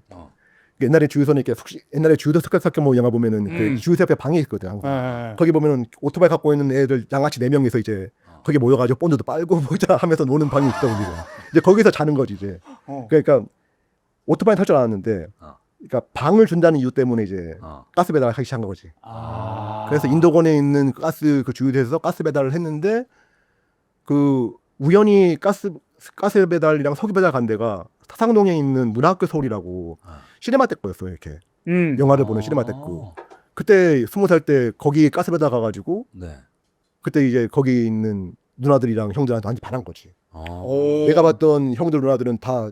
옛날에 주유소는 이렇게 옛날에 주유소 스카스카모 영화 보면은 그 주유소 옆에 방이 있거든. 항상. 거기 보면은 오토바이 갖고 있는 애들 양아치 4명이서 이제 거기 모여가지고 본드도 빨고 보자 하면서 노는 방이 있다 우리가. 이제 거기서 자는 거지 이제. 그러니까 오토바이 탈 줄 알았는데. 그러니까 방을 준다는 이유 때문에 이제 가스 배달을 하기 시작한 거지. 그래서 인도권에 있는 가스 그 주유소에서 가스 배달을 했는데 그 우연히 가스 배달이랑 석유 배달 간 데가 사상동에 있는 문화학교 서울이라고 시네마테크였어요 이렇게. 영화를 보는 시네마테크. 그때 20살 때 거기 가스 배달 가가지고 네. 그때 이제 거기 있는 누나들이랑 형들한테 완전 반한 거지. 오. 내가 봤던 형들 누나들은 다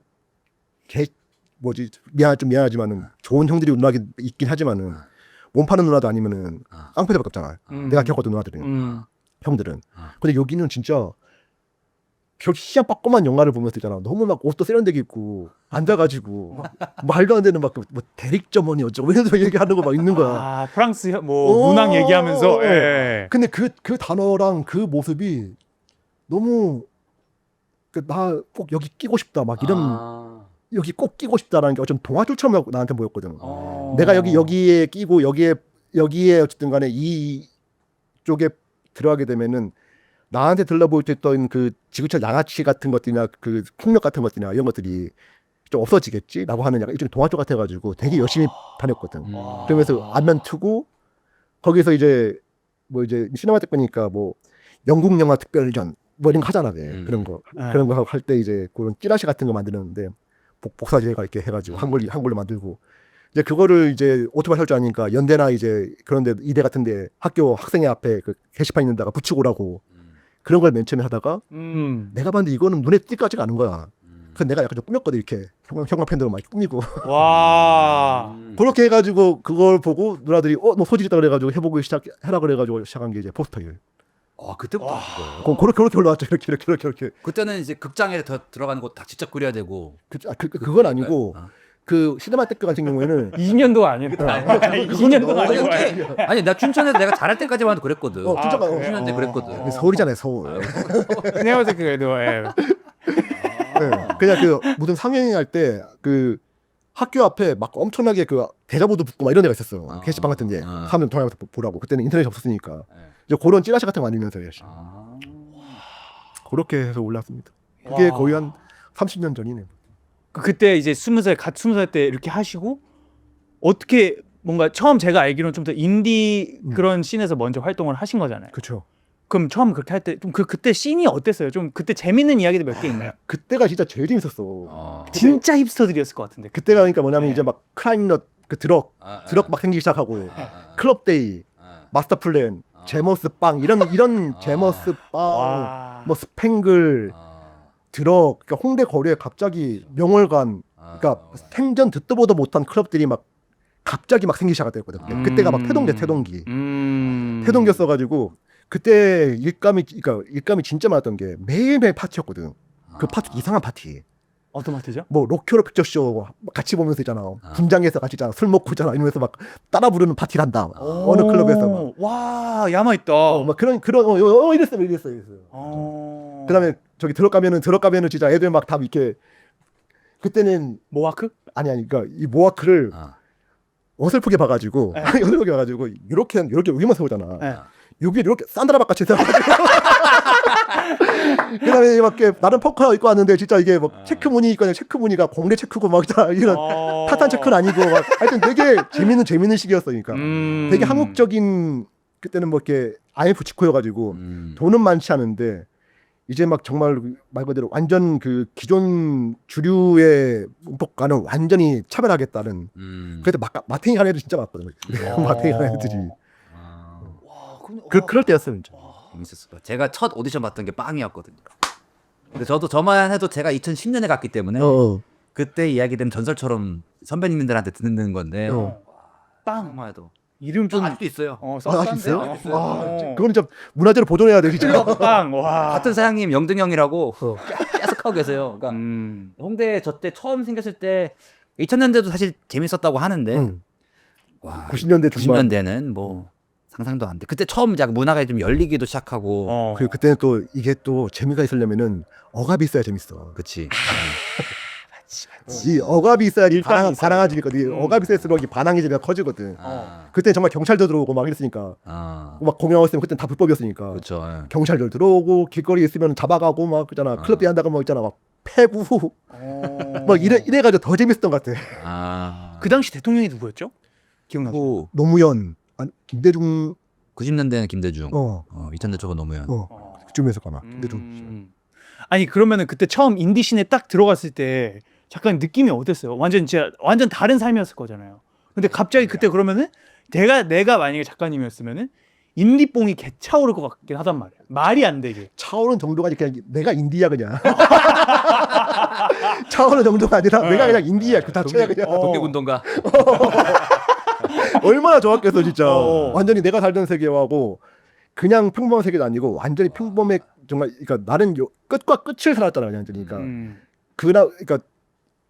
좀 미안하지만은 좋은 형들이 누나가 있긴 하지만은 몸 파는 누나도 아니면은 깡패들밖에 없잖아. 내가 겪었던 누나들은 형들은. 근데 여기는 진짜 저 시장 빠꼼한 영화를 보면서 있잖아. 너무 막 옷도 세련되게 입고 앉아가지고 막 말도 안 되는 막 뭐 대릭점원이 어쩌고 이런 얘기하는 거 막 있는 거야. 아 프랑스 뭐 문학 얘기하면서. 예. 근데 그 단어랑 그 모습이 너무 나 꼭 여기 끼고 싶다 막 이런. 여기 꼭 끼고 싶다라는 게 어쩜 동화줄처럼 나한테 보였거든. 내가 여기에 끼고 여기에 어쨌든 간에 이 쪽에 들어가게 되면은 나한테 들러보일 때 있던 그 지구철 양아치 같은 것들이나 그 폭력 같은 것들이나 이런 것들이 좀 없어지겠지라고 하는 약간 일종의 동화줄 같아가지고 되게 열심히 다녔거든. 그러면서 안면 트고 거기서 이제 뭐 이제 시네마테크니까 뭐 영국 영화 특별전 뭐 이런 거 하잖아, 그런 거 할 때 이제 그런 찌라시 같은 거 만드는데. 복사제가 이렇게 해가지고 한글로 만들고 이제 그거를 이제 오토바이 탈 줄 아니까 연대나 이제 그런데 이대 같은데 학교 학생회 앞에 그 게시판 있는 데가 붙이고 오라고 그런 걸 맨 처음에 하다가 내가 봤는데 이거는 눈에 띄까지가 않은 거야. 그래서 내가 약간 좀 꾸몄거든 이렇게 형광펜으로 막 꾸미고 와. 그렇게 해가지고 그걸 보고 누나들이 너 소질 있다 그래가지고 해보고 해라 그래가지고 시작한 게 이제 포스터일. 그때부터 하신 거예요? 그렇게 올라왔죠. 이렇게. 그때는 이제 극장에 들어가는 거 다 직접 그려야 되고. 그건 아니고 그 시네마테크 같은 경우에는 20년도가 아니었다. 20년도가 아니고. 아니 나 춘천에서 내가 잘할 때까지만 해도 그랬거든. 춘천가 20년 때 그랬거든. 서울이잖아요 서울. 시네마테크에도. 예. 네. 그냥 그 무슨 상영회 할 때 그 학교 앞에 막 엄청나게 그 대자보도 붙고 막 이런 데가 있었어요. 게시판 같은 데 사람들 통화해서 보라고. 그때는 인터넷이 없었으니까. 이제 그런 찌라시 같은 거 만들면서 열심히. 그렇게 해서 올랐습니다. 그게 거의 한 30년 전이네요. 그때 이제 20살 때 이렇게 하시고 어떻게 뭔가 처음 제가 알기로는 좀 더 인디 그런 씬에서 먼저 활동을 하신 거잖아요. 그렇죠. 그럼 처음 그렇게 할 때 좀 그때 씬이 어땠어요? 좀 그때 재밌는 이야기들 몇 개 있나요? 그때가 진짜 제일 재밌었어. 진짜 힙스터들이었을 것 같은데. 그때가 그러니까 뭐냐면 이제 막 크라임넛 그 드럭 막 생기기 시작하고 클럽데이, 마스터 플랜, 제머스 빵 이런 제머스 빵, 뭐 스팽글, 드럭, 그러니까 홍대 거리에 갑자기 명월관, 그러니까 생전 듣도 보도 못한 클럽들이 막 갑자기 막 생기기 시작했거든. 그때가 막 태동기. 태동기였어가지고 그때 일감이 진짜 많았던 게 매일매일 파티였거든. 그 파티 이상한 파티. 어떤 파티죠? 뭐 로키오로 픽처쇼 같이 보면서 있잖아. 분장해서 같이 있잖아. 술 먹고 있잖아. 이러면서 막 따라 부르는 파티를 한다. 어느 클럽에서 막. 와 야마 있다. 막 그런 이랬어요. 그다음에 저기 들어가면은 진짜 애들 막 다 이렇게 그때는 모아크? 아니 그러니까 이 모아크를 어설프게 봐가지고 이렇게 여기만 세우잖아. 여기 이렇게 산드라박 같이 세워가지고 그다음에 막 나름 퍼커 입고 왔는데 진짜 이게 막 체크 무늬 입고 체크 무늬가 공대 체크고 막 이런 타탄 체크는 아니고 막 하여튼 되게 재밌는 시기였으니까 되게 한국적인 그때는 뭐 이렇게 IMF 직후여가지고 돈은 많지 않은데 이제 막 정말 말 그대로 완전 그 기존 주류의 문법과는 완전히 차별하겠다는. 그래도 마탱이 간 애들 진짜 많거든요. 마탱이 간 애들이. 와, 그럼, 그럴 때였어요 진짜. 재밌었어요. 제가 첫 오디션 봤던 게 빵이었거든요. 근데 저도 저만 해도 제가 2010년에 갔기 때문에 그때 이야기된 전설처럼 선배님들한테 듣는 건데 빵 정말 해도 이름 좀 아직도 있어요. 아직 있어요? 어. 와, 그건 진짜 문화재로 보존해야 돼 진짜. 빵. 와. 같은 사장님 영등형이라고 계속 하고 계세요. 그러니까 홍대 저 때 처음 생겼을 때 2000년대도 사실 재밌었다고 하는데 와 90년대 중반. 90년대는 뭐 상상도 안 돼. 그때 처음 약 문화가 좀 열리기도 시작하고. 그리고 그때는 또 이게 또 재미가 있으려면은 억압이 있어야 재밌어. 그치. 이 억압이 있어야지 일단 반항아지거든. 억압이 있을수록 이 반항의 재미가 커지거든. 그때 정말 경찰도 들어오고 막 이랬으니까. 막 공연하고 있으면 그때는 다 불법이었으니까. 그렇죠. 경찰들 들어오고 길거리에 있으면 잡아가고 막 그잖아. 클럽 대한다고 막 있잖아. 막 패고 막 이래가지고 더 재밌었던 것 같아. 그 당시 대통령이 누구였죠? 기억나죠? 뭐 노무현, 김대중. 90년대는 김대중. 2000년 쪽은 노무현. 그쯤에서 가나. 김대중. 아니 그러면은 그때 처음 인디씬에 딱 들어갔을 때 잠깐 느낌이 어땠어요? 완전 진짜 완전 다른 삶이었을 거잖아요. 근데 갑자기 그때 그러면은 내가 만약에 작가님이었으면은 인디뽕이 개차오를 것 같긴 하단 말이야. 말이 안 되게. 차오는 정도가 아니라 그냥 내가 인디야 그냥. 차오는 정도가 아니라 내가 그냥 인디야 그 자체야 그냥. 독립운동가. 얼마나 좋았겠어 진짜. 완전히 내가 살던 세계하고 그냥 평범한 세계도 아니고 완전히 평범해. 정말 그러니까 나는 끝과 끝을 살았잖아 완전히. 그러니까 그러니까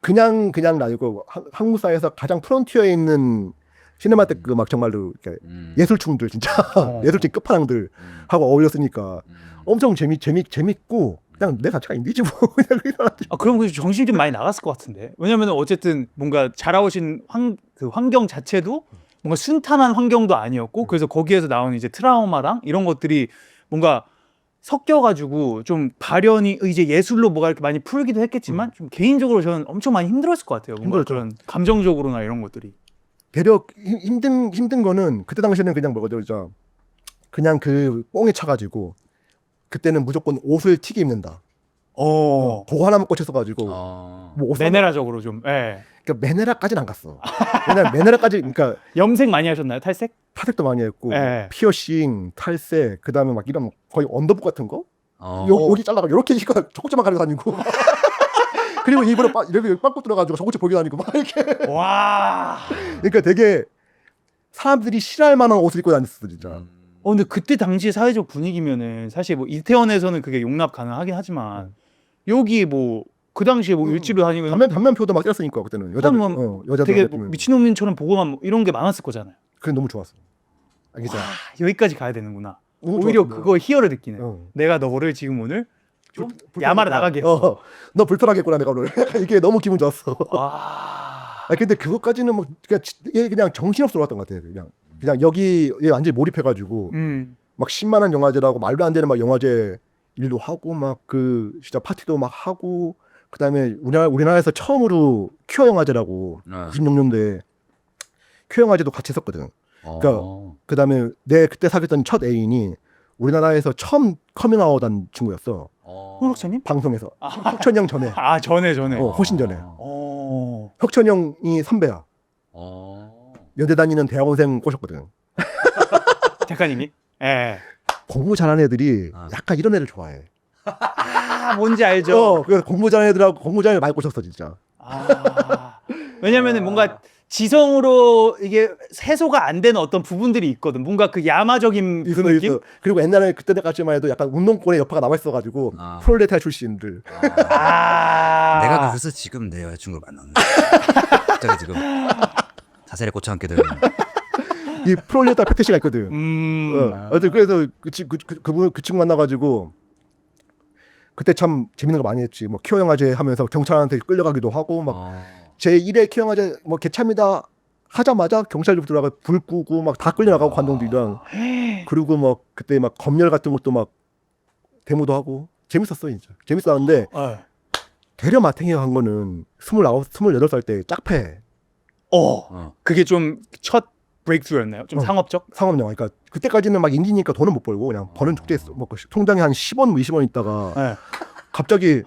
그냥 아니고 한국 사회에서 가장 프론티어에 있는 시네마테크 막 정말로 예술충들 진짜 예술충 끝판왕들 하고 어울렸으니까 엄청 재밌고 그냥 내 자체가 인디지 뭐. 그럼 그 정신 좀 많이 나갔을 것 같은데. 왜냐면은 어쨌든 뭔가 자라오신 그 환경 자체도 뭔가 순탄한 환경도 아니었고 그래서 거기에서 나오는 이제 트라우마랑 이런 것들이 뭔가 섞여가지고 좀 발현이 이제 예술로 뭐가 이렇게 많이 풀기도 했겠지만 좀 개인적으로 저는 엄청 많이 힘들었을 것 같아요. 뭔가 그런 감정적으로나 이런 것들이. 배려 힘든 거는 그때 당시에는 그냥 뭐죠, 그냥 그 뽕에 차가지고 그때는 무조건 옷을 튀게 입는다. 그거 하나만 꽂혀서가지고 뭐 옷 메네라적으로 좀. 예. 그러니까 메네라까지는 안 갔어. 왜냐면 메네라까지 그러니까 염색 많이 하셨나요? 탈색? 탈색도 많이 했고 예. 피어싱, 탈색, 그다음에 막 이런 거의 언더북 같은 거 여기 잘라가 이렇게 젖꼭지만 가지고 다니고 그리고 입으로 이렇게 빵꾸 들어가지고 젖꼭지 보게 다니고 막 이렇게. 와. 그러니까 되게 사람들이 싫어할 만한 옷을 입고 다녔어 진짜. 근데 그때 당시 사회적 분위기면은 사실 뭐 이태원에서는 그게 용납 가능하긴 하지만 여기 뭐 그 당시에 뭐 일지로 다니고 단면표도 막 뗐으니까 그때는 여자들 되게 뭐 미친놈인처럼 보고만 뭐 이런 게 많았을 거잖아요. 그게 너무 좋았어. 알겠죠? 여기까지 가야 되는구나. 너무 오히려 좋았어. 그거 희열을 느끼네. 내가 너를 지금 오늘 좀 야마를 나가게 했어. 너 불편하겠구나 내가 오늘. 이게 너무 기분 좋았어. 와. 근데 그것까지는 뭐 그냥 정신없어 놀았던 것 같아요. 그냥 여기 완전히 몰입해가지고 막 10만 원 영화제라고 말도 안 되는 막 영화제 일도 하고 막 그 진짜 파티도 막 하고 그다음에 우리나라에서 처음으로 큐어 영화제라고 96년도에 큐어 영화제도 같이 했었거든. 그러니까 그다음에 내 그때 사귀었던 첫 애인이 우리나라에서 처음 커밍아웃한 친구였어. 홍록사님? 방송에서 혁천형 전에. 전에. 훨씬 전에. 혁천형이 선배야. 연대 다니는 대학원생 꼬셨거든. 작가님이? 예. 공부 잘하는 애들이 약간 이런 애를 좋아해. 뭔지 알죠. 그래서 공부 잘하는 애들하고 공부 잘하는 애를 많이 꼬셨어 진짜. 왜냐면은 뭔가 지성으로 이게 해소가 안 되는 어떤 부분들이 있거든. 뭔가 그 야마적인 그 느낌? 있어. 그리고 옛날에 그때까지만 해도 약간 운동권에 여파가 남아 있어가지고 프롤레타리아 출신들. 내가 그래서 지금 내 여자친구를 만났네. 갑자기 지금 자세를 고쳐앉게 되는. 이 프롤레타리아 패티시가 있거든. 그래서 그 친구 만나가지고 그때 참 재밌는 거 많이 했지. 뭐 큐어 영화제 하면서 경찰한테 끌려가기도 하고 막 제 1회 큐어 영화제 뭐 개참이다 하자마자 경찰들 들어가 불 끄고 막 다 끌려나가고 관동들이랑. 그리고 막 그때 막 검열 같은 것도 막 데모도 하고 재밌었어 진짜. 재밌었는데 되려 마탱이 한 거는 28살 때 짝패. 그게 좀 첫 브레이크스루였나요? 좀 어. 상업적? 상업 영화. 그러니까 그때까지는 막 인디니까 돈을 못 벌고 그냥 버는 축제 뭐 통장에 한 10원, 20원 있다가 네. 갑자기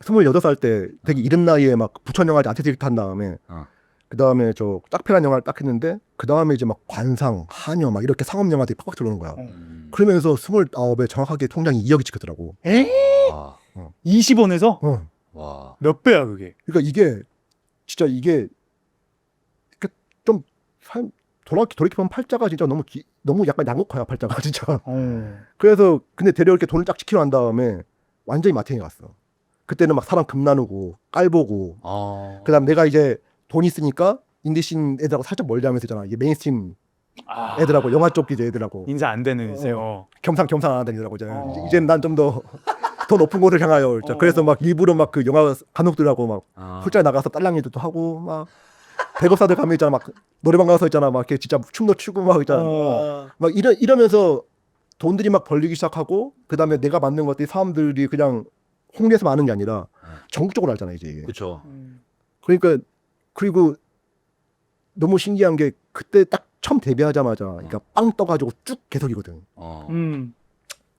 28살 때 되게 이른 나이에 막 부천 영화제 아티스트 탄 다음에 그 다음에 저 짝패란 영화를 딱 했는데 그 다음에 이제 막 관상, 한여 막 이렇게 상업 영화들이 팍팍 들어오는 거야. 그러면서 29에 정확하게 통장이 2억이 찍혔더라고. 에? 와. 20원에서 와. 몇 배야 그게? 그러니까 이게 진짜 이게 좀 돌이켜보면 팔자가 진짜 너무 약간 양극화야 팔자가 진짜. 그래서 근데 대략 이렇게 돈을 딱 지키고 난 다음에 완전히 마탱이 갔어. 그때는 막 사람 금 나누고 깔보고 그다음 내가 이제 돈 있으니까 인디씬 애들하고 살짝 멀리하면서 있잖아. 이게 메인스트림 애들하고 영화 쪽 이제 애들하고 인사 안 되는 이제 겸상 안 하는 애들하고 이제 난 좀 더 높은 곳을 향하여. 그래서 막 일부러 막 그 영화 감독들하고 막 술자리 나가서 딸랑이도 하고 막 배급사들 가면 있잖아. 막 노래방 가서 있잖아. 막 이렇게 진짜 춤도 추고 막 있잖아. 막 이러면서 돈들이 막 벌리기 시작하고 그다음에 내가 만든 것들이 사람들이 그냥 홍대에서 많은 게 아니라 전국적으로 알잖아 이제. 그렇죠. 그러니까 그리고 너무 신기한 게 그때 딱 처음 데뷔하자마자 그러니까 빵 떠가지고 쭉 개석이거든.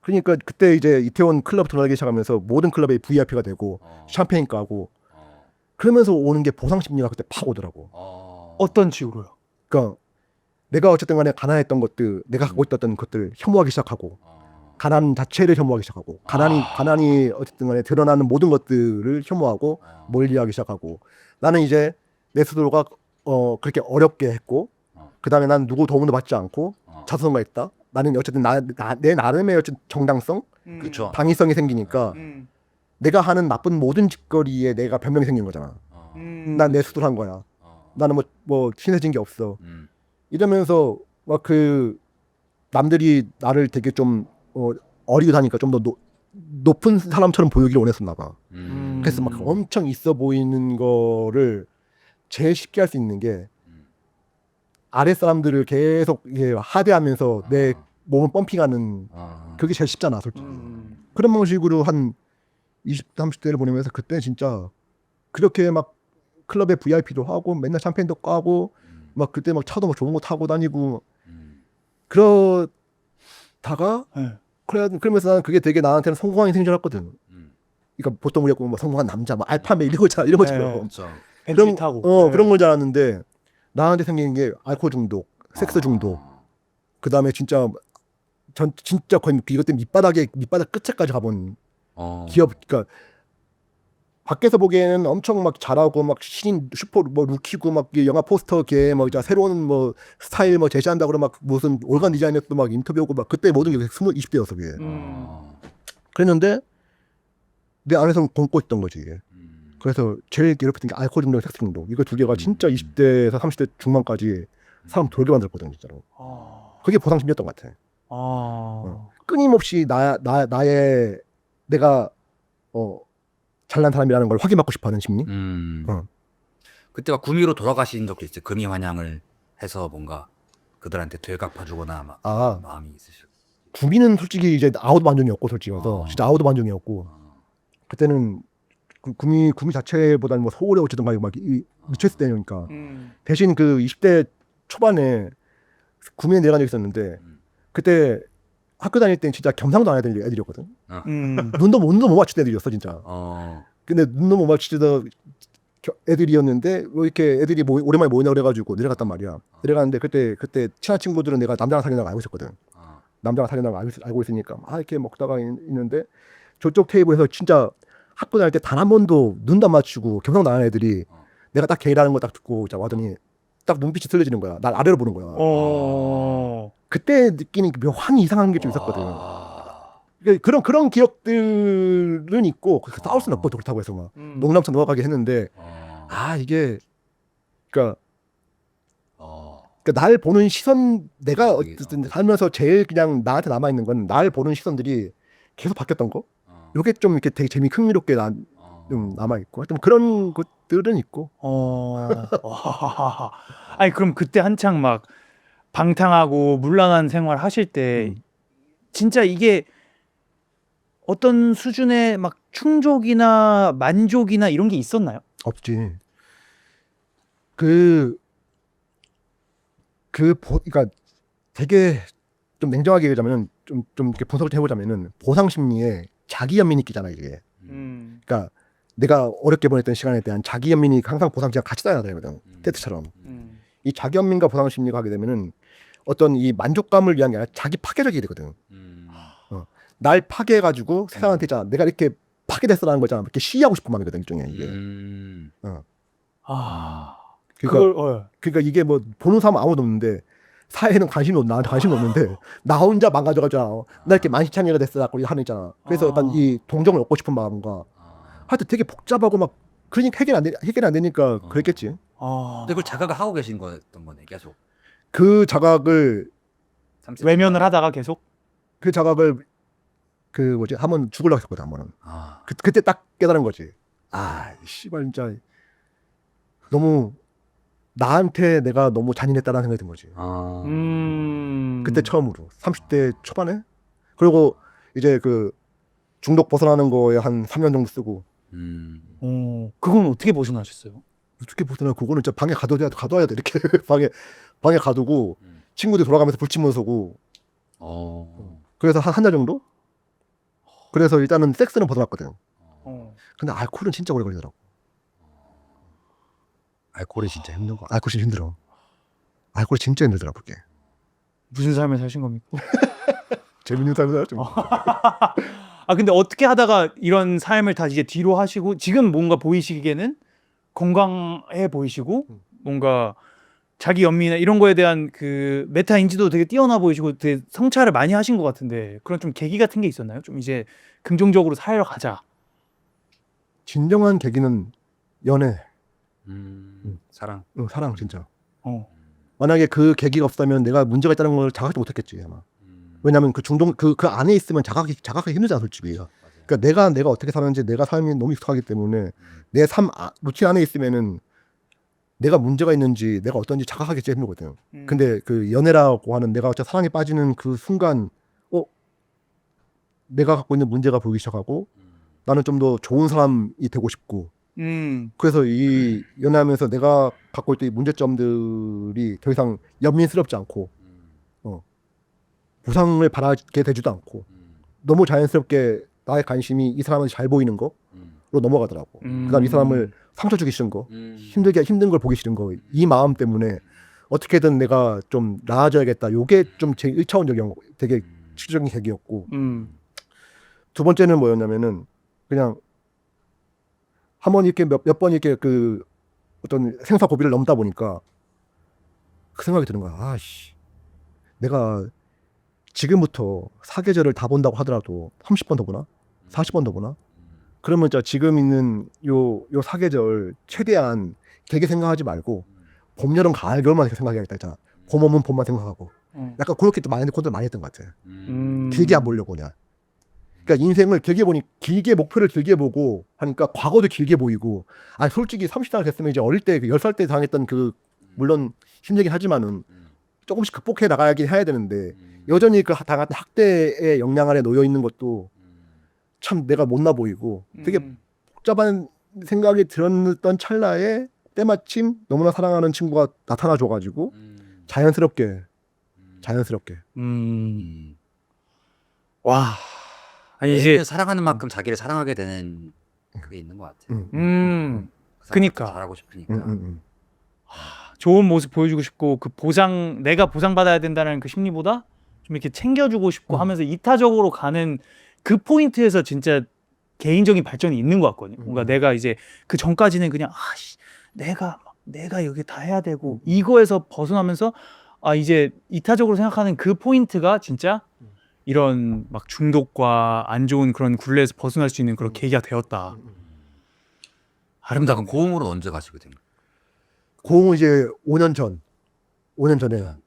그러니까 그때 이제 이태원 클럽 들어가기 시작하면서 모든 클럽에 VIP가 되고 샴페인 까고 그러면서 오는 게 보상 심리가 그때 팍 오더라고. 어떤 식으로요? 그러니까 내가 어쨌든 간에 가난했던 것들, 내가 갖고 있었던 것들 혐오하기 시작하고 가난 자체를 혐오하기 시작하고 가난이 어쨌든 간에 드러나는 모든 것들을 혐오하고 멀리하기 시작하고 나는 이제 내 스스로가 그렇게 어렵게 했고 그다음에 난 누구 도움도 받지 않고 자수성가했다. 나는 어쨌든 내 나름의 어쨌든 정당성, 그렇죠. 당위성이 생기니까 내가 하는 나쁜 모든 짓거리에 내가 변명이 생긴 거잖아. 난 내 스스로 한 거야. 나는 뭐 친해진 게 없어. 이러면서 막 그 남들이 나를 되게 좀 어리고 다니까 좀 더 높은 사람처럼 보이기를 원했었나 봐. 그래서 막 엄청 있어 보이는 거를 제일 쉽게 할 수 있는 게 아래 사람들을 계속 하대하면서 내 몸을 펌핑하는 그게 제일 쉽잖아 솔직히. 그런 방식으로 한 20, 30대를 보내면서 그때 진짜 그렇게 막 클럽에 VIP도 하고 맨날 샴페인도 까고 막 그때 막 차도 막 좋은 거 타고 다니고 그러다가 그러면서 나는 그게 되게 나한테는 성공한 인생인 줄 알았거든. 그러니까 보통 우리가 뭐 성공한 남자 막 알파메 이런 것처럼 그렇죠. 벤츠 타고 그런 걸 줄 알았는데 나한테 생긴 게 알코올 중독, 섹스 중독. 그다음에 진짜 거의 이것 때문에 밑바닥 끝에까지 가본 기업. 그러니까 밖에서 보기에는 엄청 막 잘하고 막 신인 슈퍼 뭐 루키고 막 영화 포스터 게 뭐 새로운 뭐 스타일 뭐 제시한다고 막 무슨 올간 디자이너도 막 인터뷰하고 막 그때 모든 게 20대였어 그게. 그랬는데 내 안에서 굶고 있던 거지. 그래서 제일 괴롭혔던 게 알코올 중독, 섹스 중독. 이거 두 개가 진짜 20대에서 30대 중반까지 사람 돌게 만들었거든 진짜로. 그게 보상 심리였던 것 같아. 끊임없이 나의 내가 잘난 사람이라는 걸 확인받고 싶어하는 심리. 그때가 구미로 돌아가신 적도 있어요. 금이 환영을 해서 뭔가 그들한테 되갚아주거나 막 마음이 있으시고. 구미는 솔직히 이제 아웃 반전이었고 솔직히서 진짜 아웃 반전이었고 그때는 구미 자체보다는 뭐 서울에 어쨌든 막 미쳤을 때니까 대신 그 20대 초반에 구미에 내려간 적이 있었는데 그때 학교 다닐 때는 진짜 겸상도 안 해야 될 애들이었거든. 눈도 못 맞추던 애들이었어 진짜. 근데 눈도 못 맞추던 애들이었는데 뭐 이렇게 애들이 오랜만에 모이나 그래가지고 내려갔단 말이야. 내려갔는데 그때 친한 친구들은 내가 남자랑 사귀는 걸 알고 있었거든. 남자랑 사귀는 걸 알고 있으니까 이렇게 먹다가 있는데 저쪽 테이블에서 진짜 학교 다닐 때 단 한 번도 눈도 안 맞추고 겸상도 안 하는 애들이 내가 딱 게이라는 거 딱 듣고 와더니 딱 눈빛이 틀려지는 거야. 날 아래로 보는 거야. 그때 느끼는 묘한 이상한 게 좀 있었거든. 그런 기억들은 있고 싸울 수는 없고 그렇다고 해서 막 농담처럼 넘어가게 했는데 이게 그러니까 날 보는 시선 내가 어쨌든 살면서 제일 그냥 나한테 남아 있는 건 날 보는 시선들이 계속 바뀌었던 거. 이게 좀 이렇게 되게 흥미롭게 좀 남아 있고 하여튼 그런 것들은 있고. 아니 그럼 그때 한창 막 방탕하고 물란한 생활 하실 때 진짜 이게 어떤 수준의 막 충족이나 만족이나 이런 게 있었나요? 없지. 그러니까 되게 좀 냉정하게 얘기하자면은 좀 이렇게 분석을 좀 해보자면은 보상 심리에 자기 연민이 끼잖아 이게. 그러니까 내가 어렵게 보냈던 시간에 대한 자기 연민이 항상 보상심리가 같이 따라야 되거든. 테트처럼. 이 자기 연민과 보상 심리가 하게 되면은 어떤 이 만족감을 위한 게 아니라 자기 파괴적이 되거든. 날 파괴해가지고 세상한테 있잖아. 내가 이렇게 파괴됐어라는 거잖아. 이렇게 시위하고 싶은 마음이거든 일종의 이게. 아 그러니까, 그러니까 이게 뭐 보는 사람 아무도 없는데 사회에는 관심이 없 나한테 관심이 없는데 나 혼자 망가져가지고 나 이렇게 만시창이가 됐어라고 하는 있잖아. 그래서 약간 이 동정을 얻고 싶은 마음과 하여튼 되게 복잡하고 막 그러니까 해결이 안 되니까 그랬겠지. 근데 그걸 자각을 하고 계신 거였던 거네 계속. 그 자각을 외면을 하다가 계속 그 뭐지 한번 죽으려고 했거든 한 번은. 그때 딱 깨달은 거지. 아 씨발 진짜 너무 나한테 내가 너무 잔인했다라는 생각이 든 거지. 그때 처음으로 30대 초반에. 그리고 이제 그 중독 벗어나는 거에 한 3년 정도 쓰고. 그건 어떻게 벗어나셨어요? 어떻게 벗어나? 그거는 진짜 방에 가둬야 돼 이렇게 방에 가두고 친구들 돌아가면서 불치면서 서고. 그래서 한 달 정도. 그래서 일단은 섹스는 벗어났거든. 근데 알코올은 진짜 오래 걸리더라고. 알코올이 진짜 힘든 거. 알코올이 진짜 힘들어. 알코올이 진짜 힘들더라 그게. 무슨 삶을 사신 겁니까? 재밌는 삶을 살았죠. 아 근데 어떻게 하다가 이런 삶을 다 이제 뒤로 하시고 지금 뭔가 보이시기에는 건강해 보이시고 뭔가 자기 연민이나 이런 거에 대한 그 메타 인지도 되게 뛰어나 보이시고 되게 성찰을 많이 하신 것 같은데 그런 좀 계기 같은 게 있었나요? 좀 이제 긍정적으로 살려 가자. 진정한 계기는 연애. 사랑. 사랑 진짜. 어. 만약에 그 계기가 없다면 내가 문제가 있다는 걸 자각하지 못했겠지 아마. 왜냐하면 그 중독 그 안에 있으면 자각하기 힘들잖아 솔직히. 그러니까 내가 어떻게 사는지 내가 삶이 너무 익숙하기 때문에 내 삶 루틴 안에 있으면은 내가 문제가 있는지 내가 어떤지 자각하기 제일 힘들거든. 근데 그 연애라고 하는 내가 어째 사랑에 빠지는 그 순간 내가 갖고 있는 문제가 보이기 시작하고 나는 좀 더 좋은 사람이 되고 싶고 그래서 이 연애하면서 내가 갖고 있던 이 문제점들이 더 이상 연민스럽지 않고 보상을 바라게 되지도 않고 너무 자연스럽게 나의 관심이 이 사람한테 잘 보이는 거로 넘어가더라고. 그다음 이 사람을 상처 주기 싫은 거, 힘든 걸 보기 싫은 거, 이 마음 때문에 어떻게든 내가 좀 나아져야겠다. 요게 좀 제 1차원적인 되게 실질적인 계기였고 두 번째는 뭐였냐면은 그냥 한 번 이렇게 몇 번 이렇게 그 어떤 생사 고비를 넘다 보니까 그 생각이 드는 거야. 아씨, 내가 지금부터 사계절을 다 본다고 하더라도 30번 더 보나? 40번 더 보나? 그러면 진짜 지금 있는 요 사계절 최대한 길게 생각하지 말고 봄, 여름, 가을, 겨울만 생각해야겠다 했잖아. 봄 오면 봄만 생각하고 약간 그렇게 또 많이 했던 것 같아. 길게 안 보려고 그냥. 그러니까 인생을 길게 목표를 길게 보고 하니까 과거도 길게 보이고. 솔직히 30살 됐으면 이제 어릴 때 10살 때 당했던 그 물론 힘들긴 하지만은 조금씩 극복해 나가긴 해야 되는데 여전히 그 당했던 학대의 영향 아래 놓여 있는 것도 참 내가 못나 보이고 되게 복잡한 생각이 들었던 찰나에 때마침 너무나 사랑하는 친구가 나타나 줘가지고 자연스럽게 와. 아니 이제 사랑하는 만큼 자기를 사랑하게 되는 그게 있는 것 같아요. 그니까 잘하고 싶으니까. 좋은 모습 보여주고 싶고 그 내가 보상받아야 된다는 그 심리보다 좀 이렇게 챙겨주고 싶고 하면서 이타적으로 가는 그 포인트에서 진짜 개인적인 발전이 있는 것 같거든요. 뭔가 내가 이제 그 전까지는 그냥 내가 여기 다 해야 되고 이거에서 벗어나면서 이제 이타적으로 생각하는 그 포인트가 진짜 이런 막 중독과 안 좋은 그런 굴레에서 벗어날 수 있는 그런 계기가 되었다. 아름다운 고음으로 언제 가시게 된 거예요? 고흥은 이제 5년 전에.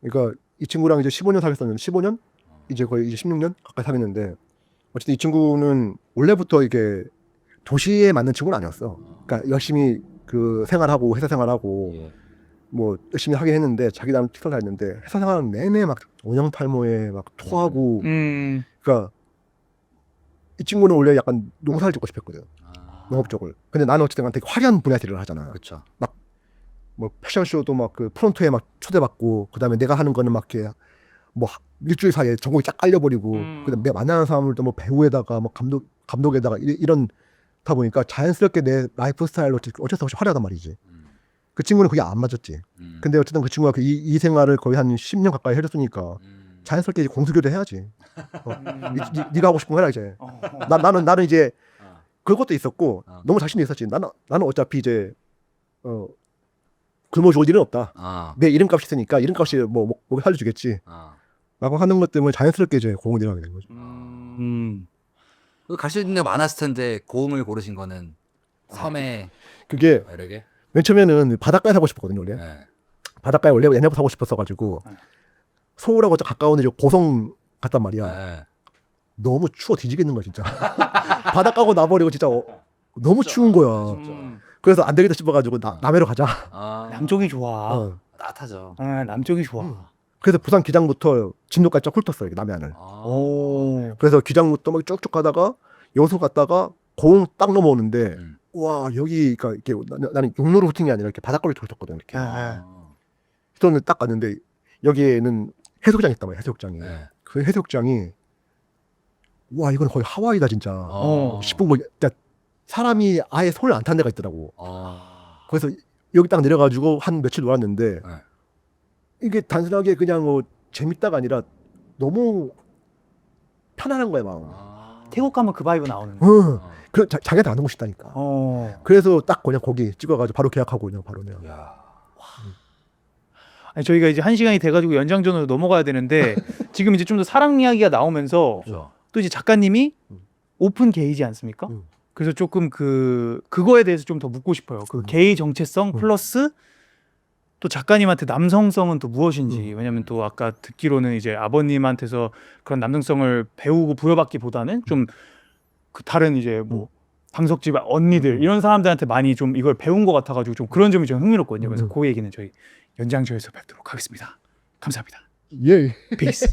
그러니까 이 친구랑 이제 15년 사귀었었는데 15년? 이제 거의 이제 16년 가까이 사귀었는데 어쨌든 이 친구는 원래부터 이게 도시에 맞는 친구는 아니었어. 그러니까 열심히 그 생활하고 회사 생활하고 뭐 열심히 하긴 했는데 자기 나름 식사를 했는데 회사 생활은 내내 막 원형탈모에 막 토하고 그러니까 이 친구는 원래 약간 농사를 짓고 싶었거든. 농업 쪽을. 근데 나는 어쨌든 되게 화려한 분야에서 일을 하잖아. 그렇죠. 막 뭐 패션쇼도 막 그 프론트에 막 초대받고 그다음에 내가 하는 거는 막 이렇게 뭐 일주일 사이에 전곡이 쫙 깔려버리고 그다음에 내가 만나는 사람들도 뭐 배우에다가 뭐 감독에다가 이런 다 보니까 자연스럽게 내 라이프 스타일로 어쩔 수 없이 화려하단 말이지. 그 친구는 그게 안 맞았지. 근데 어쨌든 그 친구가 이 생활을 거의 한 10년 가까이 해줬으니까 자연스럽게 이제 공수교대 해야지. 네가 하고 싶은 거 해라 이제. 나는 이제 그것도 있었고 너무 자신이 있었지. 나는 어차피 이제 굶어 죽을 일은 없다. 내 이름값이 있으니까 이름값이 뭐 살려주겠지. 라고 하는 것 때문에 자연스럽게 이제 고흥 들어가게 된 거죠. 갈 수 있는 데 많았을 텐데 고흥을 고르신 거는 섬에 그게 이렇게. 맨 처음에는 바닷가에 살고 싶었거든요 원래. 네. 바닷가에 원래 옛날부터 살고 싶었어가지고 서울하고 가까운 이제 고성 갔단 말이야. 네. 너무 추워 뒤지겠는 거야 진짜. 바닷가고 나버리고 진짜 너무 추운 거야. 그래서 안 되겠다 싶어가지고 남해로 가자. 남쪽이 좋아. 어. 따뜻하죠. 남쪽이 좋아. 그래서 부산 기장부터 진도까지 쫙 훑었어요 남해안을. 오. 그래서 기장부터 막 쭉쭉 가다가 여수 갔다가 고흥 딱 넘어오는데 와 여기 그러니까 이렇게 나는 용로로 훑은 게 아니라 이렇게 바닷가를 훑었거든 이렇게. 그래서 딱 갔는데 여기에는 해수욕장이 있단 말이야 해수욕장이. 네. 그 해수욕장이 와 이건 거의 하와이다 진짜. 싶은 거 진짜 사람이 아예 손을 안 탄 데가 있더라고. 그래서 여기 딱 내려가지고 한 며칠 놀았는데 네. 이게 단순하게 그냥 뭐 재밌다가 아니라 너무 편안한 거야 막. 태국 가면 그 바이브 나오는. 그 자기한테 안 오고 싶다니까. 그래서 딱 그냥 거기 찍어가지고 바로 계약하고 그냥 바로 그냥. 아니, 저희가 이제 1시간이 돼가지고 연장전으로 넘어가야 되는데 지금 이제 좀 더 사랑 이야기가 나오면서 그렇죠. 또 이제 작가님이 오픈 게이지 않습니까? 그래서 조금 그거에 대해서 좀 더 묻고 싶어요. 그 게이 정체성 플러스 또 작가님한테 남성성은 또 무엇인지. 왜냐면 또 아까 듣기로는 이제 아버님한테서 그런 남성성을 배우고 부여받기보다는 좀 그 다른 이제 뭐 방석집 언니들 이런 사람들한테 많이 좀 이걸 배운 것 같아가지고 좀 그런 점이 좀 흥미롭거든요. 그래서 그 얘기는 저희 연장전에서 뵙도록 하겠습니다. 감사합니다. 예. Peace.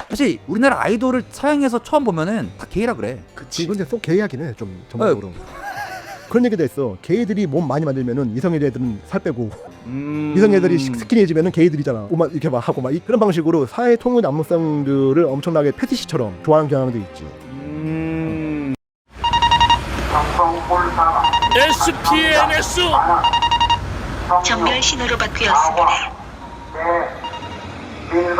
사실 우리나라 아이돌을 서양에서 처음 보면은 다 게이라 그래. 그치. 근데 쏙 게이하긴 해 좀 전반적으로. 그런 얘기도 있어. 게이들이 몸 많이 만들면은 이성 애들은 살 빼고 이성 애들이 스키니해지면은 게이들이잖아. 옷만 이렇게 막 하고 막 그런 방식으로 사회 통일 남성들을 엄청나게 패티시처럼 좋아하는 경향도 있지. SPNS 정렬 신호로 바뀌었습니다. 네,